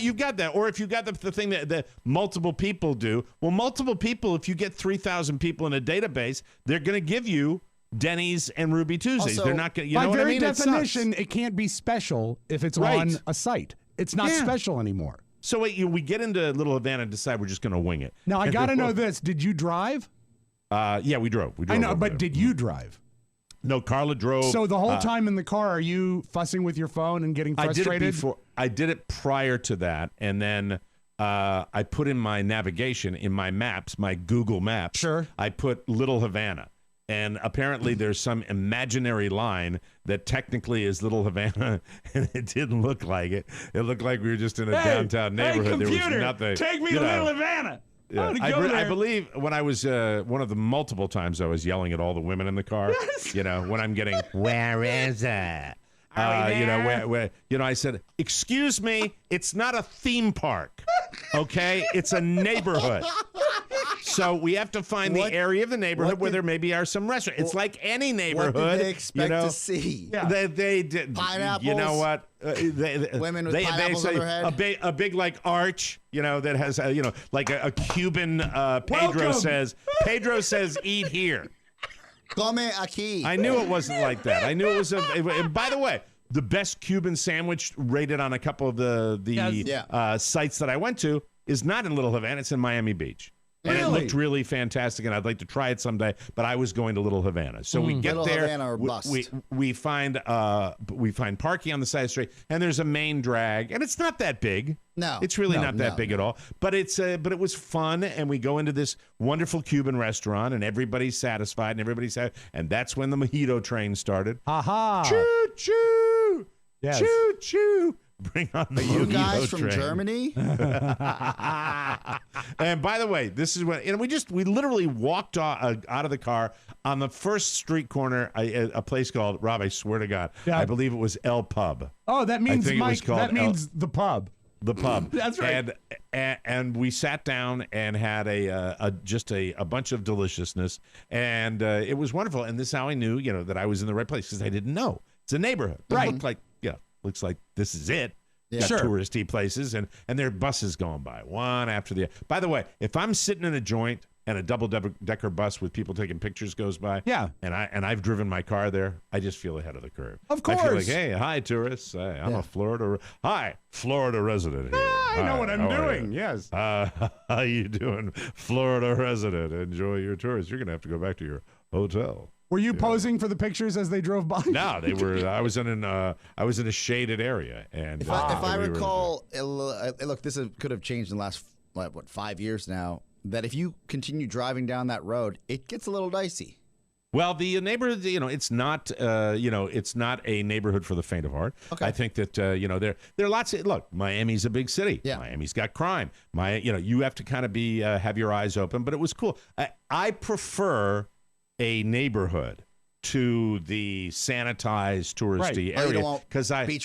You've got that. Or if you've got the thing that multiple people do. Well, multiple people, if you get 3,000 people in a database, they're going to give you Denny's and Ruby Tuesdays. Also, they're not going. You know by what I very mean? definition, it can't be special if it's on a site. It's not special anymore. So we get into Little Havana and decide we're just going to wing it. Now I got to know this: did you drive? Yeah, we drove. I know, but did you drive? No, Carla drove. So the whole time in the car, are you fussing with your phone and getting frustrated? I did it prior to that, and then I put in my navigation, in my maps, my Google Maps. Sure. I put Little Havana, and apparently there's some imaginary line that technically is Little Havana, and it didn't look like it. It looked like we were just in a downtown neighborhood. Hey, computer, there was nothing. take me to Little Havana. Yeah. I believe when I was one of the multiple times I was yelling at all the women in the car. Yes. When I'm getting, where is it? I said, excuse me, it's not a theme park, okay? It's a neighborhood. So we have to find the area of the neighborhood where there maybe are some restaurants. It's like any neighborhood. What did they expect to see? Yeah. They did. Pineapples. You know what? Women with pineapples on their head. A big like arch, that has like a Cuban. Pedro says, eat here. Come aquí. I knew it wasn't like that. I knew it was and by the way, the best Cuban sandwich rated on a couple of the sites that I went to is not in Little Havana. It's in Miami Beach. And it looked really fantastic, and I'd like to try it someday. But I was going to Little Havana, so we get Little there. Havana or bust. We find parking on the side of the street, and there's a main drag, and it's not that big. No, it's really not that big at all. But it was fun, and we go into this wonderful Cuban restaurant, and everybody's satisfied, and everybody's happy, and that's when the mojito train started. Ha Choo choo, yes. Choo choo. Bring on the you guys mojito from train. Germany? And by the way, this is when we literally walked out of the car on the first street corner, a place called Rob. I swear to God, I believe it was El Pub. Oh, that means Mike. That means the pub. The pub. That's right. And we sat down and had a bunch of deliciousness, and it was wonderful. And this is how I knew that I was in the right place, because I didn't know it's a neighborhood. It looks like this is it. Yeah. Got Sure. touristy places, and there are buses going by one after the other. By the way, if I'm sitting in a joint and a double-decker bus with people taking pictures goes by, and I've driven my car there, I just feel ahead of the curve. Of course. I feel like, hey, hi, tourists. I'm a Florida resident here. I know what I'm how are doing. you? Yes. How you doing, Florida resident? Enjoy your tours. You're going to have to go back to your hotel. Were you posing for the pictures as they drove by? No, they were. I was in a shaded area, and if I recall, look, this could have changed in the last 5 years now. That if you continue driving down that road, it gets a little dicey. Well, the neighborhood, it's not, it's not a neighborhood for the faint of heart. Okay. I think that, there are lots of, look, Miami's a big city. Yeah. Miami's got crime. You have to kind of have your eyes open, but it was cool. I prefer a neighborhood to the sanitized touristy area, because I live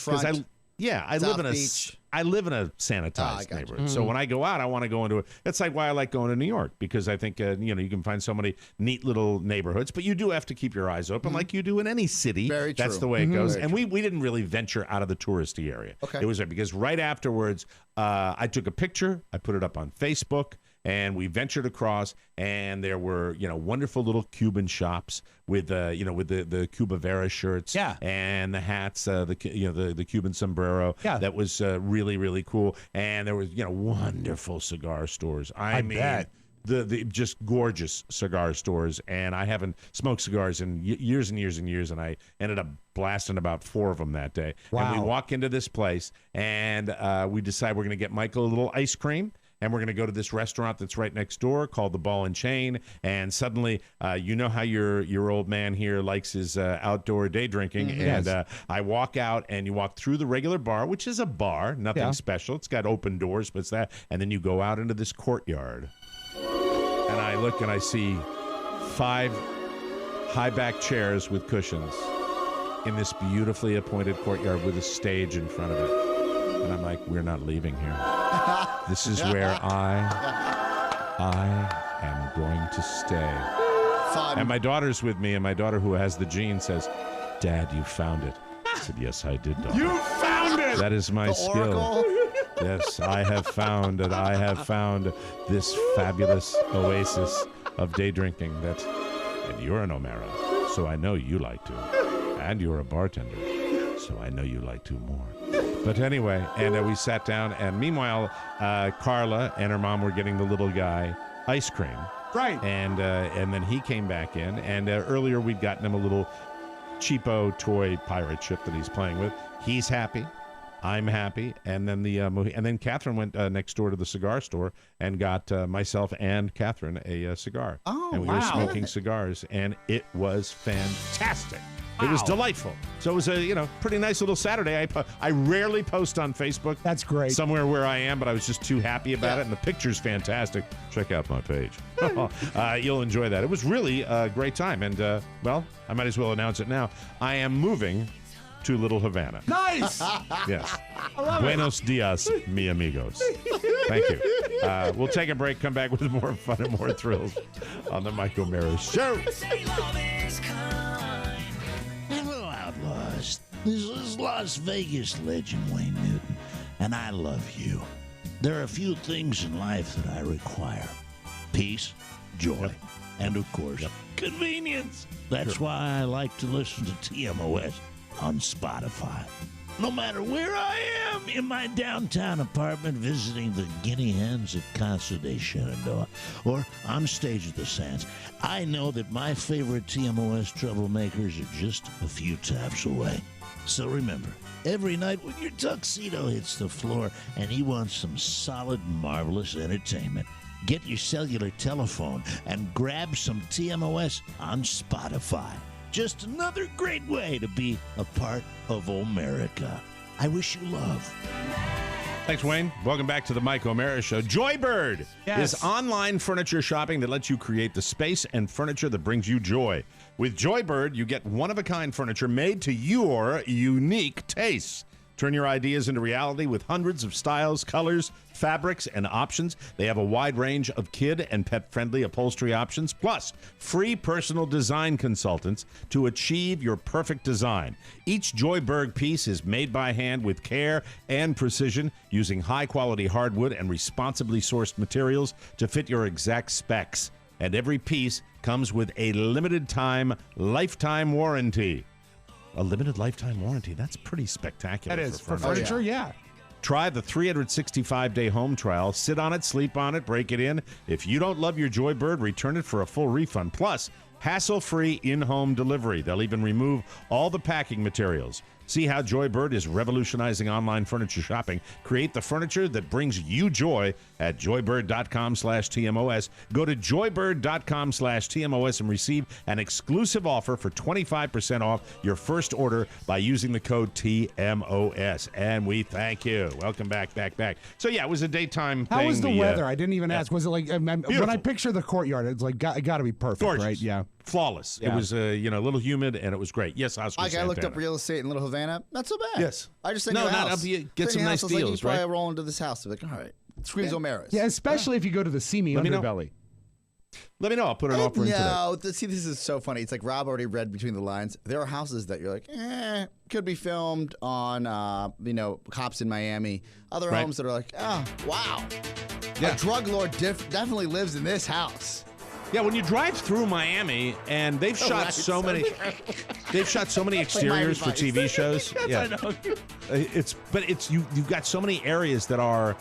in a sanitized neighborhood. So when I go out, I want to go into it. That's like why I like going to New York, because I think you can find so many neat little neighborhoods, but you do have to keep your eyes open like you do in any city. Very true. That's the way it goes. And we didn't really venture out of the touristy area. Okay. It was because right afterwards, I took a picture, I put it up on Facebook, and we ventured across, and there were, wonderful little Cuban shops with, with the Cuba Vera shirts, and the hats, the Cuban sombrero. Yeah. That was really, really cool. And there was, wonderful cigar stores. I mean, bet. The just gorgeous cigar stores. And I haven't smoked cigars in years and years and years, and I ended up blasting about 4 of them that day. Wow. And we walk into this place, and we decide we're going to get Michael a little ice cream. And we're going to go to this restaurant that's right next door called the Ball and Chain. And suddenly, you know how your old man here likes his outdoor day drinking. Mm-hmm. And I walk out, and you walk through the regular bar, which is a bar, nothing special. It's got open doors, but it's that. And then you go out into this courtyard. And I look, and I see 5 high-back chairs with cushions in this beautifully appointed courtyard with a stage in front of it. And I'm like, we're not leaving here. This is where I am going to stay. Fun. And my daughter's with me, and my daughter, who has the gene, says, Dad, you found it. I said, yes, I did, daughter. You found it! That is my skill. Yes, I have found this fabulous oasis of day drinking and you're an O'Mara. so I know you like to. And you're a bartender, so I know you like to more. But anyway, and we sat down, and meanwhile, Carla and her mom were getting the little guy ice cream. Right. And then he came back in, and earlier we'd gotten him a little cheapo toy pirate ship that he's playing with. He's happy. I'm happy. And then Catherine went next door to the cigar store and got myself and Catherine a cigar. Oh, and we were smoking cigars, and it was fantastic. It was delightful. So it was a pretty nice little Saturday. I rarely post on Facebook. That's great. Somewhere where I am, but I was just too happy about it, and the picture's fantastic. Check out my page. You'll enjoy that. It was really a great time, and well, I might as well announce it now. I am moving to Little Havana. Nice. Yes. I love Buenos dias, mi amigos. Thank you. We'll take a break, come back with more fun and more thrills on the Mike O'Mara Show. Hello, outlaws. This is Las Vegas legend Wayne Newton, and I love you. There are a few things in life that I require. Peace, joy, and of course, convenience. That's why I like to listen to TMOS on Spotify. No matter where I am in my downtown apartment visiting the guinea hens at Casa de Shenandoah or on stage at the Sands, I know that my favorite TMOS troublemakers are just a few taps away. So remember, every night when your tuxedo hits the floor and you want some solid, marvelous entertainment, get your cellular telephone and grab some TMOS on Spotify. Just another great way to be a part of Omerica. I wish you love. Thanks, Wayne. Welcome back to the Mike O'Mara Show. Joybird is online furniture shopping that lets you create the space and furniture that brings you joy. With Joybird, you get one-of-a-kind furniture made to your unique tastes. Turn your ideas into reality with hundreds of styles, colors, fabrics, and options. They have a wide range of kid and pet-friendly upholstery options, plus free personal design consultants to achieve your perfect design. Each Joybird piece is made by hand with care and precision, using high-quality hardwood and responsibly sourced materials to fit your exact specs. And every piece comes with a limited-time, lifetime warranty. A limited lifetime warranty. That's pretty spectacular. That is. For furniture, yeah. Try the 365-day home trial. Sit on it, sleep on it, break it in. If you don't love your Joybird, return it for a full refund. Plus, hassle-free in-home delivery. They'll even remove all the packing materials. See how Joybird is revolutionizing online furniture shopping. Create the furniture that brings you joy at joybird.com/TMOS. Go to joybird.com/TMOS and receive an exclusive offer for 25% off your first order by using the code TMOS. And we thank you. Welcome back. So, yeah, it was a daytime thing. How was the weather? I didn't even ask. Was it like, when I picture the courtyard, it's like, got to be perfect, gorgeous. Right? Yeah. Flawless. Yeah. It was, a little humid, and it was great. Yes, Oscar I looked up real estate in Little Havana. Not so bad. Yes. I just think get some nice deals, like, you probably roll into this house. Like, all right, screams O'Mara's. Yeah, especially if you go to the See Me Underbelly. Let me know. I'll put an offer in today. No, see, this is so funny. It's like Rob already read between the lines. There are houses that you're like, could be filmed on, cops in Miami. Other homes that are like, oh, wow. Yeah. A drug lord definitely lives in this house. Yeah, when you drive through Miami, and they've shot so many exteriors for TV shows. Yes, I know. You've got so many areas that are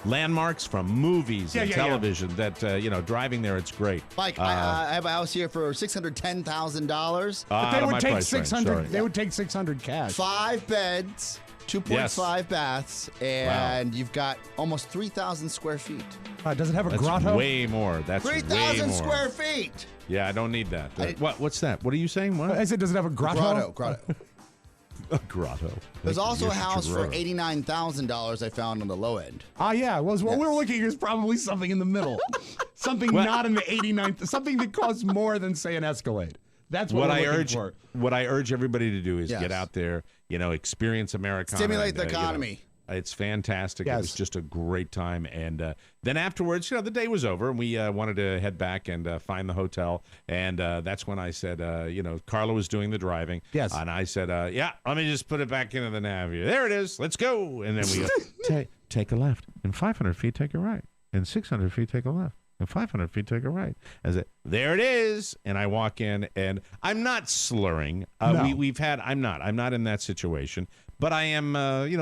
landmarks from movies and television that driving there, it's great. Mike, I have a house here for $610,000. But they would take 600. They would take 600 cash. 5 beds. 2.5 baths, and you've got almost 3,000 square feet. Does it have a That's grotto? Way more. That's 3,000 square feet. Yeah, I don't need that. What's that? What are you saying? What? I said, does it have a grotto? Grotto. A grotto. There's also a house for $89,000 I found on the low end. Yeah. Well, what we're looking at is probably something in the middle. Something not in the 89th. Something that costs more than, say, an Escalade. That's what we're looking for. What I urge everybody to do is get out there, experience Americana. Stimulate the economy. It's fantastic. Yes. It was just a great time. And then afterwards, the day was over, and we wanted to head back and find the hotel. And that's when I said, Carla was doing the driving. Yes. And I said, let me just put it back into the nav here. There it is. Let's go. And then we take a left. In 500 feet, take a right. In 600 feet, take a left. At 500 feet, take a right. I said, there it is. And I walk in, and I'm not slurring. No. I'm not in that situation. But I am,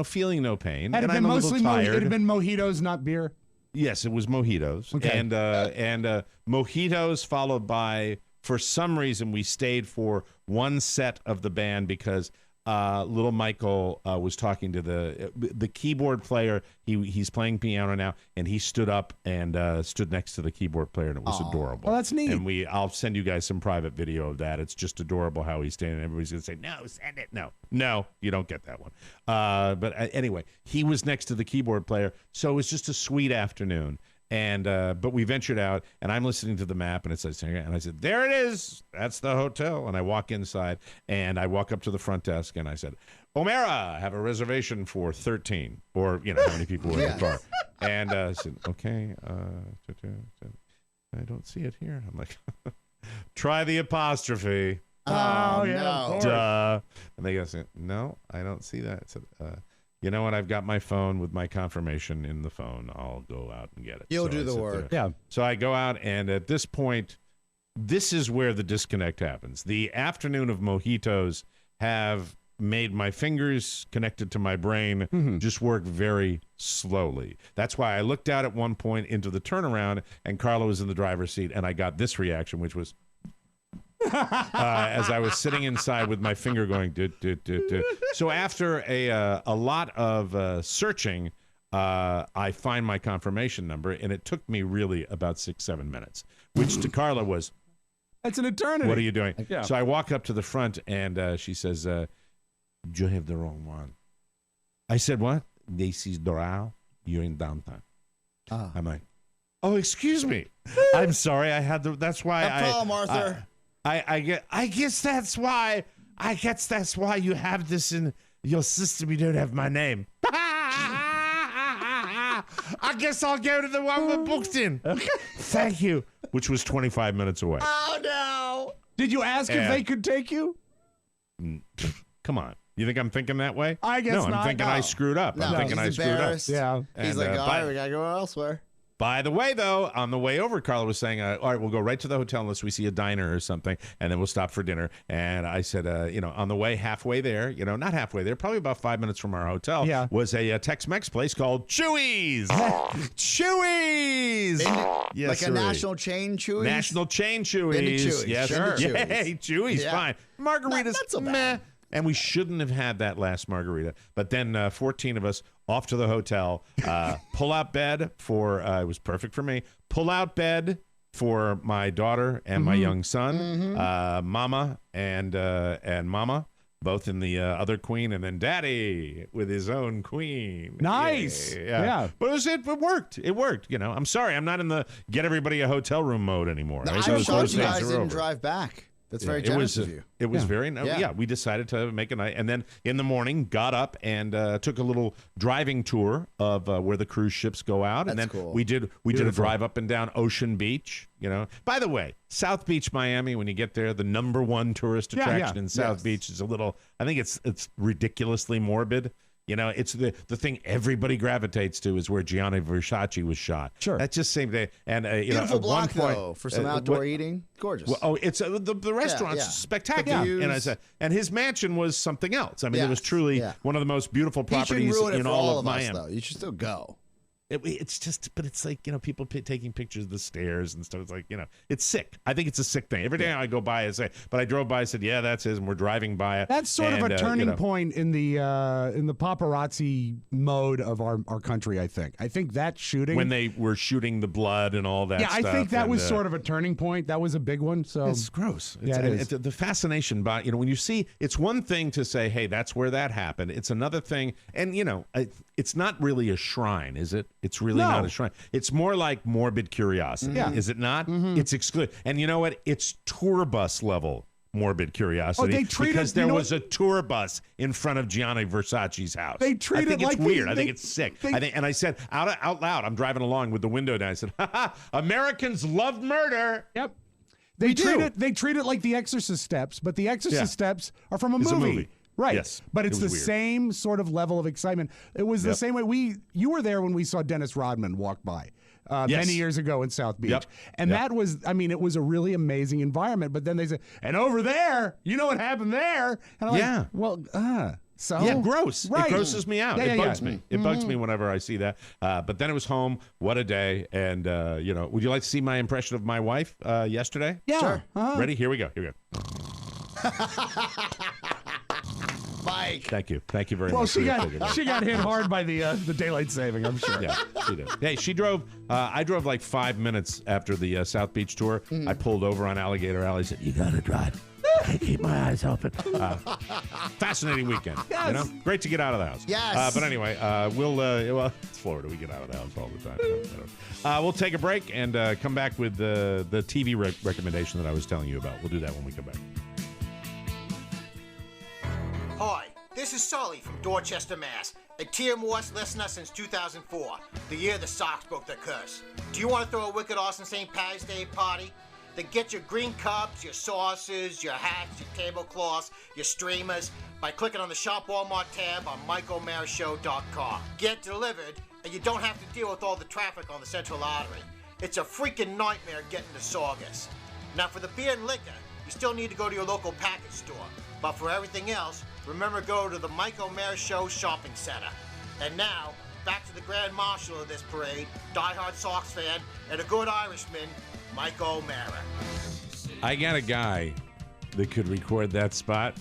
feeling no pain. Had and it been I'm a little tired. it had been mojitos, not beer? Yes, it was mojitos. Okay. And mojitos followed by, for some reason, we stayed for one set of the band because little Michael was talking to the keyboard player. He's playing piano now, and he stood up and stood next to the keyboard player, and it was adorable. Oh, that's neat. And I'll send you guys some private video of that. It's just adorable how he's standing. Everybody's going to say, no, send it. No, you don't get that one. But anyway, he was next to the keyboard player, so it was just a sweet afternoon. And but we ventured out, and I'm listening to the map, and it says, and I said, there it is. That's the hotel. And I walk inside, and I walk up to the front desk, and I said, O'Mara, I have a reservation for 13, or how many people were in the car. And I said, okay, I don't see it here. I'm like, try the apostrophe. Oh no. Duh. And they go, no, I don't see that. I said, you know what? I've got my phone with my confirmation in the phone. I'll go out and get it. You'll So do I the sit work. there. Yeah. So I go out, and at this point, this is where the disconnect happens. The afternoon of mojitos have made my fingers connected to my brain just work very slowly. That's why I looked out at one point into the turnaround, and Carla was in the driver's seat, and I got this reaction, which was... as I was sitting inside with my finger going So after a lot of searching, I find my confirmation number, and it took me really about 6-7 minutes, which to Carla was, that's an eternity. what are you doing? Yeah. So I walk up to the front, and she says, you have the wrong one. I said, what? This is Doral. You're in downtown. I'm like, oh, excuse me. I'm sorry. I had that's why No problem, Arthur. I guess that's why you have this in your system. You don't have my name. I guess I'll go to the one we're booked in. Thank you. Which was 25 minutes away. Oh no. Did you ask if they could take you? Come on. You think I'm thinking that way? I guess no, not. I'm thinking I screwed up. No, I'm thinking he's I screwed up. embarrassed. Yeah. He's like, all right, we gotta go elsewhere. By the way, though, on the way over, Carla was saying, all right, we'll go right to the hotel unless we see a diner or something, and then we'll stop for dinner. And I said, on the way, halfway there, not halfway there, probably about 5 minutes from our hotel, was a Tex-Mex place called Chewy's. Chewy's! Yes, like a national chain Chewy's? National chain Chewy's. Been to Chewy's. Yes, Sure. Yay, Chewy's, fine. Margaritas, not so meh. bad. And we shouldn't have had that last margarita. But then 14 of us off to the hotel, pull out bed for, it was perfect for me, pull out bed for my daughter and my young son, Mama and Mama, both in the other queen, and then Daddy with his own queen. Nice. Yeah. But it worked. It worked. I'm sorry. I'm not in the get everybody a hotel room mode anymore. I'm shocked you guys didn't drive back. That's very generous of you. It was very nice. Yeah, we decided to make a night. And then in the morning, got up and took a little driving tour of where the cruise ships go out. That's and then cool. we did a drive up and down Ocean Beach. By the way, South Beach, Miami, when you get there, the #1 tourist attraction in South Beach is I think it's ridiculously morbid. It's the thing everybody gravitates to is where Gianni Versace was shot. Sure. That's just same day. And beautiful at block one point, though for some outdoor eating. Gorgeous. Well, it's the restaurant's spectacular. And his mansion was something else. I mean, it was truly one of the most beautiful properties in all of Miami. Though. You should still go. It's just, but it's like, people taking pictures of the stairs and stuff. It's like, it's sick. I think it's a sick thing. Every day I go by, I say, but I drove by, I said, yeah, that's his, and we're driving by it. That's sort of a turning point in the paparazzi mode of our country, I think. I think that shooting. When they were shooting the blood and all that stuff. I think that was sort of a turning point. That was a big one. So it's gross. Yeah, it is. The fascination by, when you see, it's one thing to say, hey, that's where that happened. It's another thing. And, it's not really a shrine, is it? It's really not a shrine. It's more like morbid curiosity. Yeah. Is it not? It's exclusive. And you know what? It's tour bus level morbid curiosity. Because there was a tour bus in front of Gianni Versace's house. They treat I think it it's like weird. I think it's sick. And I said out loud, I'm driving along with the window down. I said, Americans love murder. Yep. They treat it like the Exorcist steps, but the Exorcist steps are from a movie. Right. Yes. But it's the weird. same sort of level of excitement. It was the same way you were there when we saw Dennis Rodman walk by. many years ago in South Beach. And that was, I mean, it was a really amazing environment. But then they said, and over there, you know what happened there? And I'm like, well, so? Yeah, gross. Right. It grosses me out. Yeah, It yeah, bugs yeah. me. It bugs me whenever I see that. But then it was home. What a day. And, you know, would you like to see my impression of my wife yesterday? Yeah. Sure. Ready? Here we go. Here we go. Mike. Thank you. Thank you very Well, much. she got hit hard by the daylight saving, I'm sure. Yeah, she did. Hey, she drove. I drove like 5 minutes after the South Beach tour. I pulled over on Alligator Alley. Said, "You got to drive. I keep my eyes open." Fascinating weekend. Yes. You know, great to get out of the house. Yes. But anyway, well, it's Florida. We get out of the house all the time. We'll take a break and come back with the TV recommendation that I was telling you about. We'll do that when we come back. Hi, this is Sully from Dorchester, Mass. A TMOS listener since 2004, the year the Sox broke their curse. Do you want to throw a wicked awesome St. Patty's Day party? Then get your green cups, your saucers, your hats, your tablecloths, your streamers by clicking on the Shop Walmart tab on MichaelMarishow.com. Get delivered, and you don't have to deal with all the traffic on the Central Artery. It's a freaking nightmare getting to Saugus. Now for the beer and liquor, you still need to go to your local package store. But for everything else, remember to go to the Michael Maris Show Shopping Center. And now, back to the Grand Marshal of this parade, diehard Sox fan, and a good Irishman, Mike O'Mara. I got a guy that could record that spot,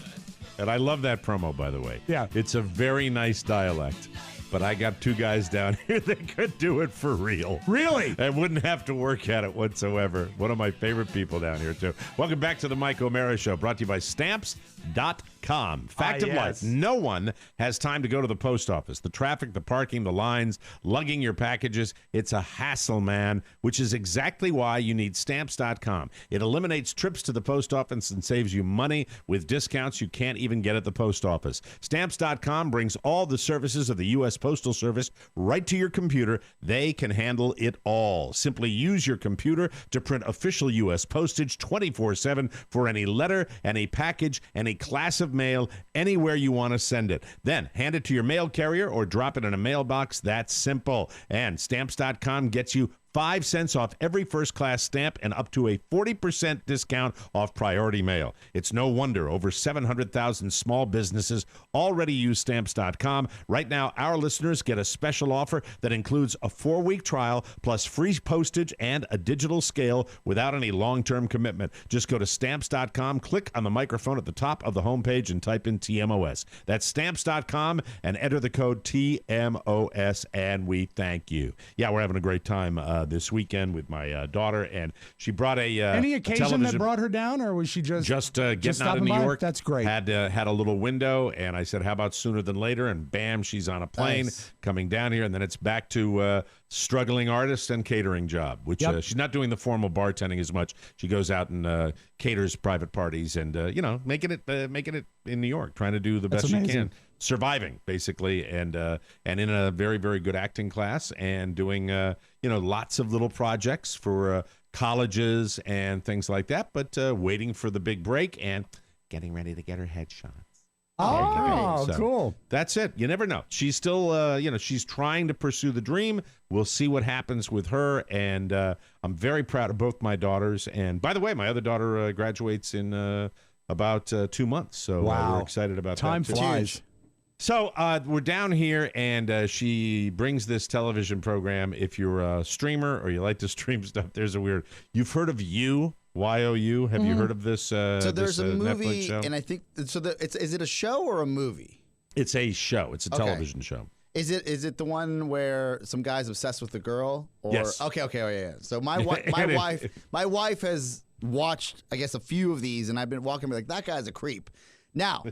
and I love that promo, by the way. Yeah. It's a very nice dialect, but I got two guys down here that could do it for real. Really? And wouldn't have to work at it whatsoever. One of my favorite people down here, too. Welcome back to the Mike O'Mara Show, brought to you by Stamps.com. Fact of life, no one has time to go to the post office. The traffic, the parking, the lines, lugging your packages, it's a hassle, man, which is exactly why you need Stamps.com. It eliminates trips to the post office and saves you money with discounts you can't even get at the post office. Stamps.com brings all the services of the U.S. Postal Service right to your computer. They can handle it all. Simply use your computer to print official U.S. postage 24/7 for any letter, any package, any class of mail, anywhere you want to send it. Then hand it to your mail carrier or drop it in a mailbox. That's simple. And Stamps.com gets you 5 cents off every first-class stamp and up to a 40% discount off priority mail. It's no wonder over 700,000 small businesses already use Stamps.com. Right now, our listeners get a special offer that includes a 4-week trial plus free postage and a digital scale without any long-term commitment. Just go to Stamps.com, click on the microphone at the top of the homepage, and type in TMOS. That's Stamps.com, and enter the code TMOS, and we thank you. Yeah, we're having a great time this weekend with my daughter, and she brought any occasion that brought her down, or was she just getting out of New York? That's great. Had a little window, and I said, how about sooner than later? And bam, she's on a plane coming down here, and then it's back to struggling artist and catering job, which she's not doing the formal bartending as much. She goes out and caters private parties, and making it in New York, trying to do the best she can. Surviving, basically, and in a very, very good acting class, and doing lots of little projects for colleges and things like that, but waiting for the big break and getting ready to get her headshots. Oh, cool. That's it. You never know. She's still, she's trying to pursue the dream. We'll see what happens with her, and I'm very proud of both my daughters. And by the way, my other daughter graduates in about 2 months, so we're excited about that. Time flies. So we're down here, and she brings this television program. If you're a streamer or you like to stream stuff, there's a weird. You've heard of YOU? Have you heard of this? So there's a movie, Netflix show? and I think so. Is it a show or a movie? It's a show. It's a television show. Is it the one where some guy's obsessed with the girl? Or, yes. Okay. Oh, yeah. So my wife has watched, I guess, a few of these, and I've been walking like, that guy's a creep. Now,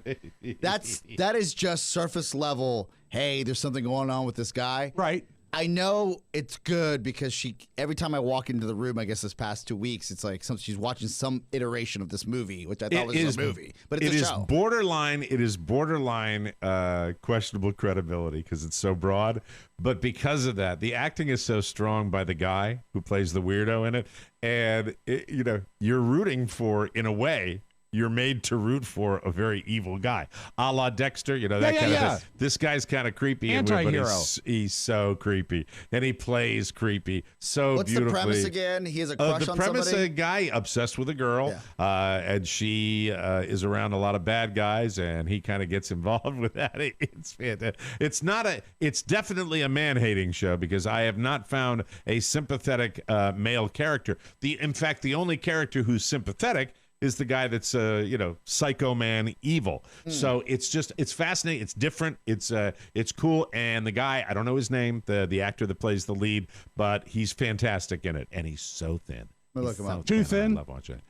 that is just surface level. Hey, there's something going on with this guy. Right. I know it's good because every time I walk into the room, I guess this past 2 weeks, it's like she's watching some iteration of this movie, which I thought was a movie, but it's a show. It is borderline questionable credibility because it's so broad. But because of that, the acting is so strong by the guy who plays the weirdo in it, and you're rooting for, in a way. you're made to root for a very evil guy, a la Dexter. You know that kind of thing. This guy's kind of creepy, Anti-hero. but he's so creepy, and he plays creepy so What's beautifully. the premise again? He has a crush on The premise: somebody? a guy obsessed with a girl, and she is around a lot of bad guys, and he kind of gets involved with that. It's fantastic. It's definitely a man-hating show because I have not found a sympathetic male character. In fact, the only character who's sympathetic is the guy that's psycho man evil. So it's fascinating, it's different, it's cool, and the guy, I don't know his name, the actor that plays the lead, but he's fantastic in it, and he's so thin. Look him up. Too thin? I love watching it.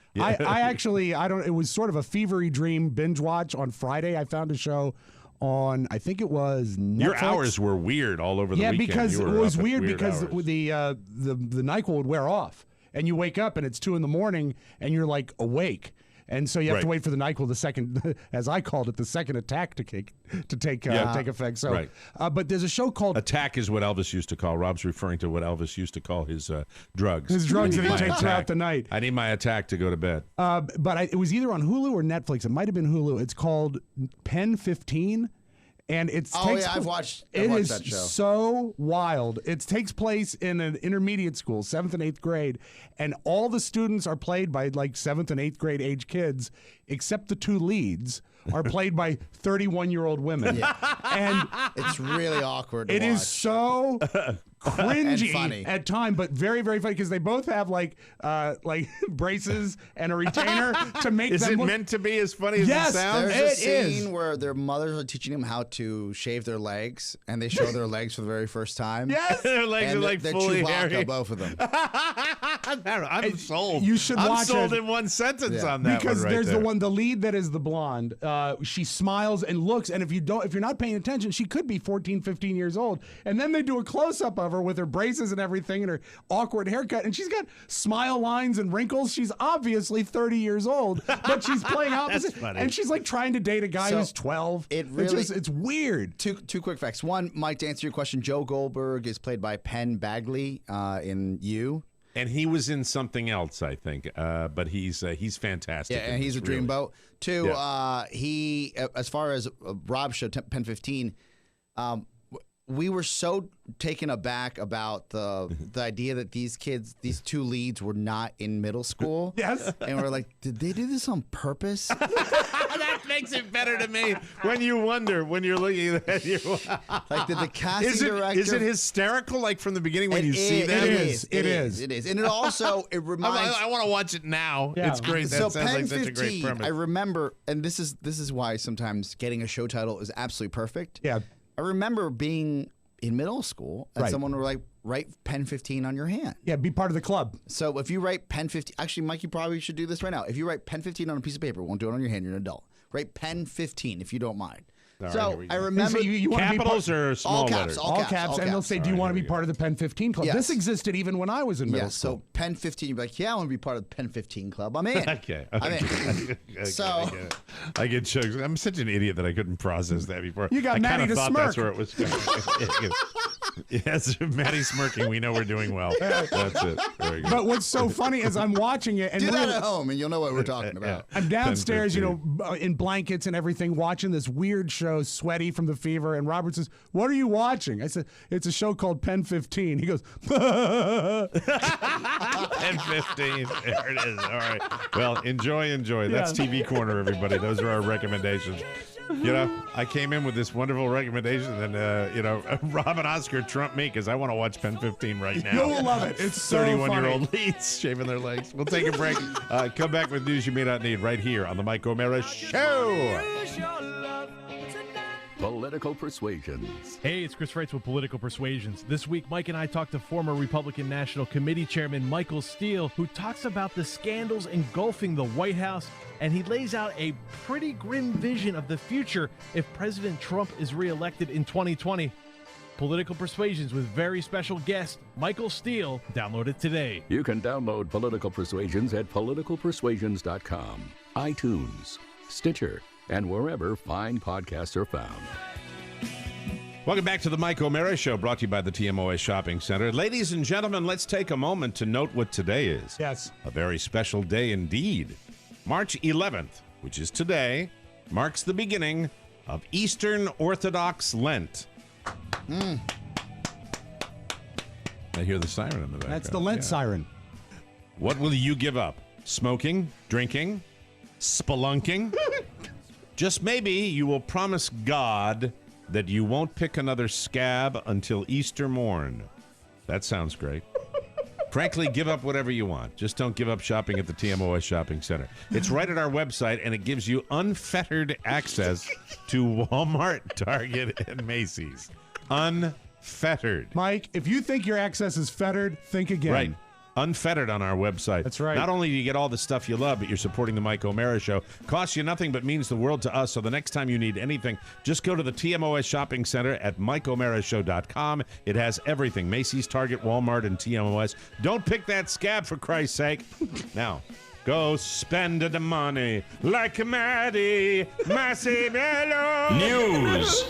It was sort of a fevery dream binge watch on Friday. I found a show on, I think it was Netflix. Your hours were weird all over the weekend. Yeah, because it was weird because hours. the NyQuil would wear off, and you wake up and it's 2 a.m. and you're like awake. And so you have to wait for the NyQuil, the second, as I called it, the second attack to take effect. So, but there's a show called Attack is what Elvis used to call. Rob's referring to what Elvis used to call his drugs. His drugs that he takes throughout the night. I need my attack to go to bed. But it was either on Hulu or Netflix. It might have been Hulu. It's called Pen 15. And I've watched it is that show. So wild. It takes place in an intermediate school, 7th and 8th grade, and all the students are played by like 7th and 8th grade age kids, except the 2 leads are played by 31-year-old women. And it's really awkward. It is so cringy funny at times, but very, very funny because they both have like braces and a retainer to make them. Is it look meant to be as funny as it sounds? There's a scene where their mothers are teaching them how to shave their legs, and they show their legs for the very first time. Yes, their legs are like they're fully Chewbacca, hairy. both of them. I'm sold. You should I'm watch sold it. in one sentence on that because one right there's there. the lead that is the blonde. She smiles and looks, and if you're not paying attention, she could be 14, 15 years old. And then they do a close up of her with her braces and everything and her awkward haircut, and she's got smile lines and wrinkles. She's obviously 30 years old, but she's playing opposite, and she's like trying to date a guy who's 12. It's weird. Two quick facts. One, Mike, to answer your question, Joe Goldberg is played by Penn Badgley in You. And he was in something else, I think. But he's fantastic. Yeah, and he's a dreamboat. Two, he, as far as Robb's show, Pen 15, we were so taken aback about the idea that these 2 leads were not in middle school. Yes. And we're like, did they do this on purpose? That makes it better to me when you wonder, when you're looking at you. Like, did the casting director... Is it hysterical, like, from the beginning when you see them? It is. And it also, it reminds... I want to watch it now. Yeah. It's great. That So sounds Pen like such 15, a great premise. I remember, and this is why sometimes getting a show title is absolutely perfect. Yeah. I remember being in middle school and someone were like, write Pen 15 on your hand. Yeah, be part of the club. So if you write Pen 15, actually, Mike, you probably should do this right now. If you write Pen 15 on a piece of paper, won't do it on your hand, you're an adult. Write Pen 15 if you don't mind. All So right, I remember you want to be capitals part, or small all caps, letters? all caps, and they'll say, "Do you want to be part of the Pen 15 club?" Yes. This existed even when I was in middle school. So Pen 15, you'd be like, yeah, I want to be part of the Pen 15 club. I'm in. Okay. I'm in. So I get chokes. I'm such an idiot that I couldn't process that before. You got I Maddie kinda to thought smirk. That's where it was going. Yes, Maddie smirking. We know we're doing well. That's it. Very good. But what's so funny is I'm watching it, and do that really- at home, and you'll know what we're talking about. I'm downstairs, 10:15. in blankets and everything, watching this weird show, sweaty from the fever. And Robert says, "What are you watching?" I said, "It's a show called Pen 15." He goes, And 15. There it is. All right. Well, enjoy. That's TV Corner, everybody. Those are our recommendations. You know, I came in with this wonderful recommendation, and Rob and Oscar trumped me because I want to watch Pen 15 right now. You'll love it. It's so 31-year-old leads shaving their legs. We'll take a break. Come back with news you may not need right here on the Mike O'Mara Show. Political Persuasions. Hey, it's Chris Reitz with Political Persuasions. This week, Mike and I talked to former Republican National Committee Chairman Michael Steele, who talks about the scandals engulfing the White House, and he lays out a pretty grim vision of the future if President Trump is reelected in 2020. Political Persuasions with very special guest Michael Steele. Download it today. You can download Political Persuasions at politicalpersuasions.com, iTunes, Stitcher, and wherever fine podcasts are found. Welcome back to the Mike O'Mara Show, brought to you by the TMOA Shopping Center. Ladies and gentlemen, let's take a moment to note what today is. Yes. A very special day indeed. March 11th which is today, marks the beginning of Eastern Orthodox Lent. I hear the siren in the background. That's the Lent siren. What will you give up? Smoking, drinking, spelunking? Just maybe you will promise God that you won't pick another scab until Easter morn. That sounds great. Frankly, give up whatever you want. Just don't give up shopping at the TMOS Shopping Center. It's right at our website, and it gives you unfettered access to Walmart, Target, and Macy's. Unfettered. Mike, if you think your access is fettered, think again. Right. Unfettered on our website. That's right. Not only do you get all the stuff you love, but you're supporting the Mike O'Mara Show. Costs you nothing but means the world to us. So the next time you need anything, just go to the TMOS Shopping Center at MikeO'MaraShow.com. It has everything. Macy's, Target, Walmart, and TMOS. Don't pick that scab, for Christ's sake. Now, go spend the money like Maddie Massimillo. News.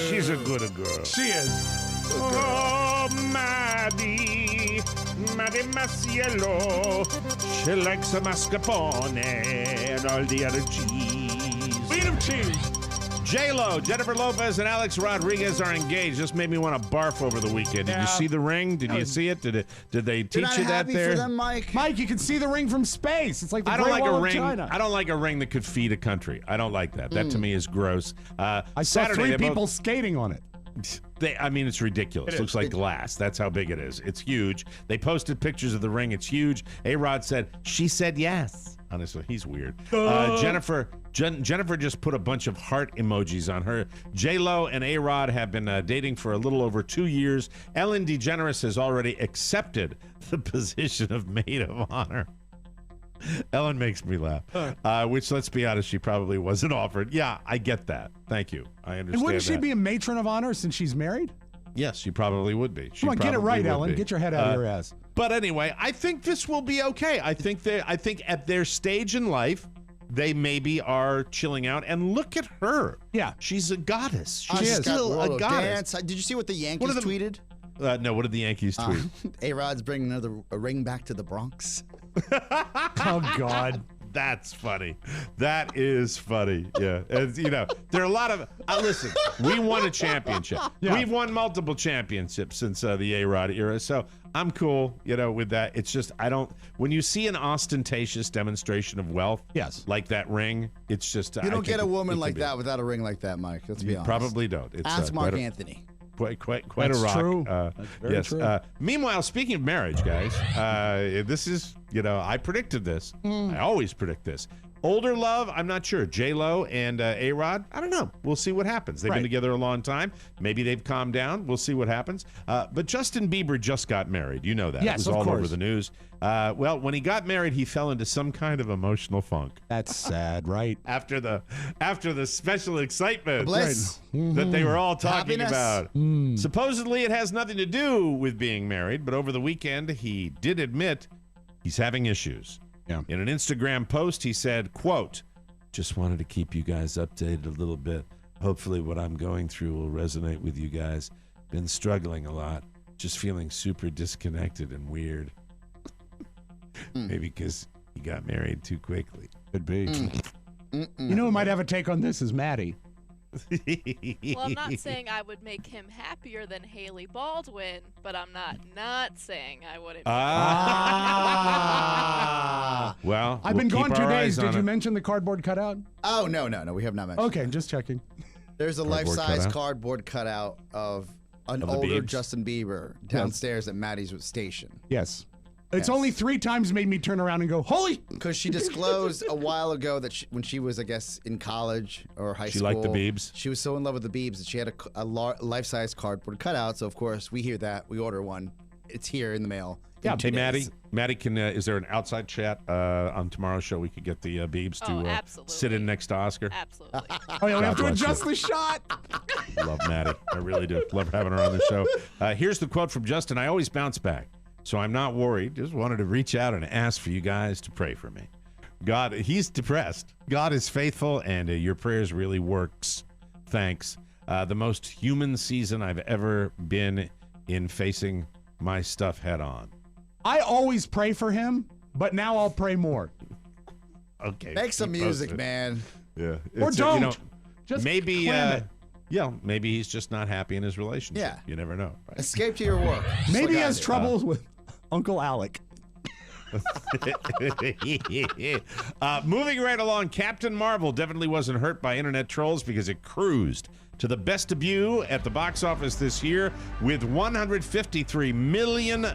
She's a good girl. She is. Oh, Maddie Masiello. She likes a mascarpone and all the other cheese. Beat of cheese. J-Lo, Jennifer Lopez, and Alex Rodriguez are engaged. Just made me want to barf over the weekend. Did you see the ring? Did you see it? Did they teach you that there? For them, Mike? Mike, you can see the ring from space. It's like the I don't Great like Wall a of ring. China. I don't like a ring that could feed a country. I don't like that. That to me is gross. I saw Saturday, 3 they people both- skating on it. I mean, it's ridiculous. It looks like glass. That's how big it is. It's huge. They posted pictures of the ring. It's huge. A-Rod said, she said yes. Honestly, he's weird. Jennifer just put a bunch of heart emojis on her. J-Lo and A-Rod have been dating for a little over 2 years. Ellen DeGeneres has already accepted the position of maid of honor. Ellen makes me laugh, which, let's be honest, she probably wasn't offered. Yeah, I get that. Thank you. I understand. And wouldn't she that. be a matron of honor since she's married? Yes, she probably would be. Come on, get it right, Ellen. Get your head out of your ass. But anyway, I think this will be okay. I think at their stage in life, they maybe are chilling out. And look at her. Yeah, she's a goddess. She She's is. still a goddess. Did you see what the Yankees tweeted? No, what did the Yankees tweet? A-Rod's bringing a ring back to the Bronx. Oh, God. That's funny. That is funny. Yeah. And, there are a lot of... listen, we won a championship. Yeah. We've won multiple championships since the A-Rod era. So I'm cool, with that. It's just, when you see an ostentatious demonstration of wealth, yes, like that ring, it's just... You don't get a woman like that without a ring like that, Mike. Let's be honest. Probably don't. It's, Ask Mark Anthony. Quite That's a rock. true. That's very yes. true. Meanwhile, speaking of marriage, guys, this is, I predicted this. I always predict this. Older love, I'm not sure. J-Lo and A-Rod, I don't know. We'll see what happens. They've been together a long time. Maybe they've calmed down. We'll see what happens. But Justin Bieber just got married. You know that. Yes, it was of all course. over the news. Well, when he got married, he fell into some kind of emotional funk. That's sad, right? After the special excitement Bliss. that they were all talking Happiness. about. Supposedly it has nothing to do with being married, but over the weekend he did admit he's having issues. Yeah. In an Instagram post, he said, quote, "Just wanted to keep you guys updated a little bit. Hopefully what I'm going through will resonate with you guys. Been struggling a lot. Just feeling super disconnected and weird." Maybe because he got married too quickly. Could be. You know who might have a take on this is Maddie. Well, I'm not saying I would make him happier than Haley Baldwin, but I'm not saying I wouldn't. Well, I've been gone 2 days. Did you mention the cardboard cutout? Oh, no. We have not mentioned Okay, just checking. There's a Cardboard life-size cutout? cardboard cutout of an Of the older Biebs? Justin Bieber downstairs at Maddie's station. Yes. It's only 3 times made me turn around and go, holy! Because she disclosed a while ago that when she was, I guess, in college or high She school. liked the Biebs? She was so in love with the Biebs that she had a life-size cardboard cutout. So, of course, we hear that. We order one. It's here in the mail. Yeah, hey, Maddie, can is there an outside chat on tomorrow's show? We could get the Biebs to sit in next to Oscar. Absolutely. Oh, yeah, we have to God bless adjust you. the shot. Love Maddie. I really do. Love having her on the show. Here's the quote from Justin. "I always bounce back, so I'm not worried. Just wanted to reach out and ask for you guys to pray for me. God, he's depressed. God is faithful, and your prayers really works. Thanks. The most human season I've ever been in, facing my stuff head on." I always pray for him, but now I'll pray more. Okay. Make some music, man. Yeah. Or don't. You know, Just maybe. clam it. Yeah, maybe he's just not happy in his relationship. Yeah. You never know. Right? Escape to your work. Maybe he Like I has do. troubles with Uncle Alec. Moving right along, Captain Marvel definitely wasn't hurt by internet trolls because it cruised to the best debut at the box office this year with $153 million.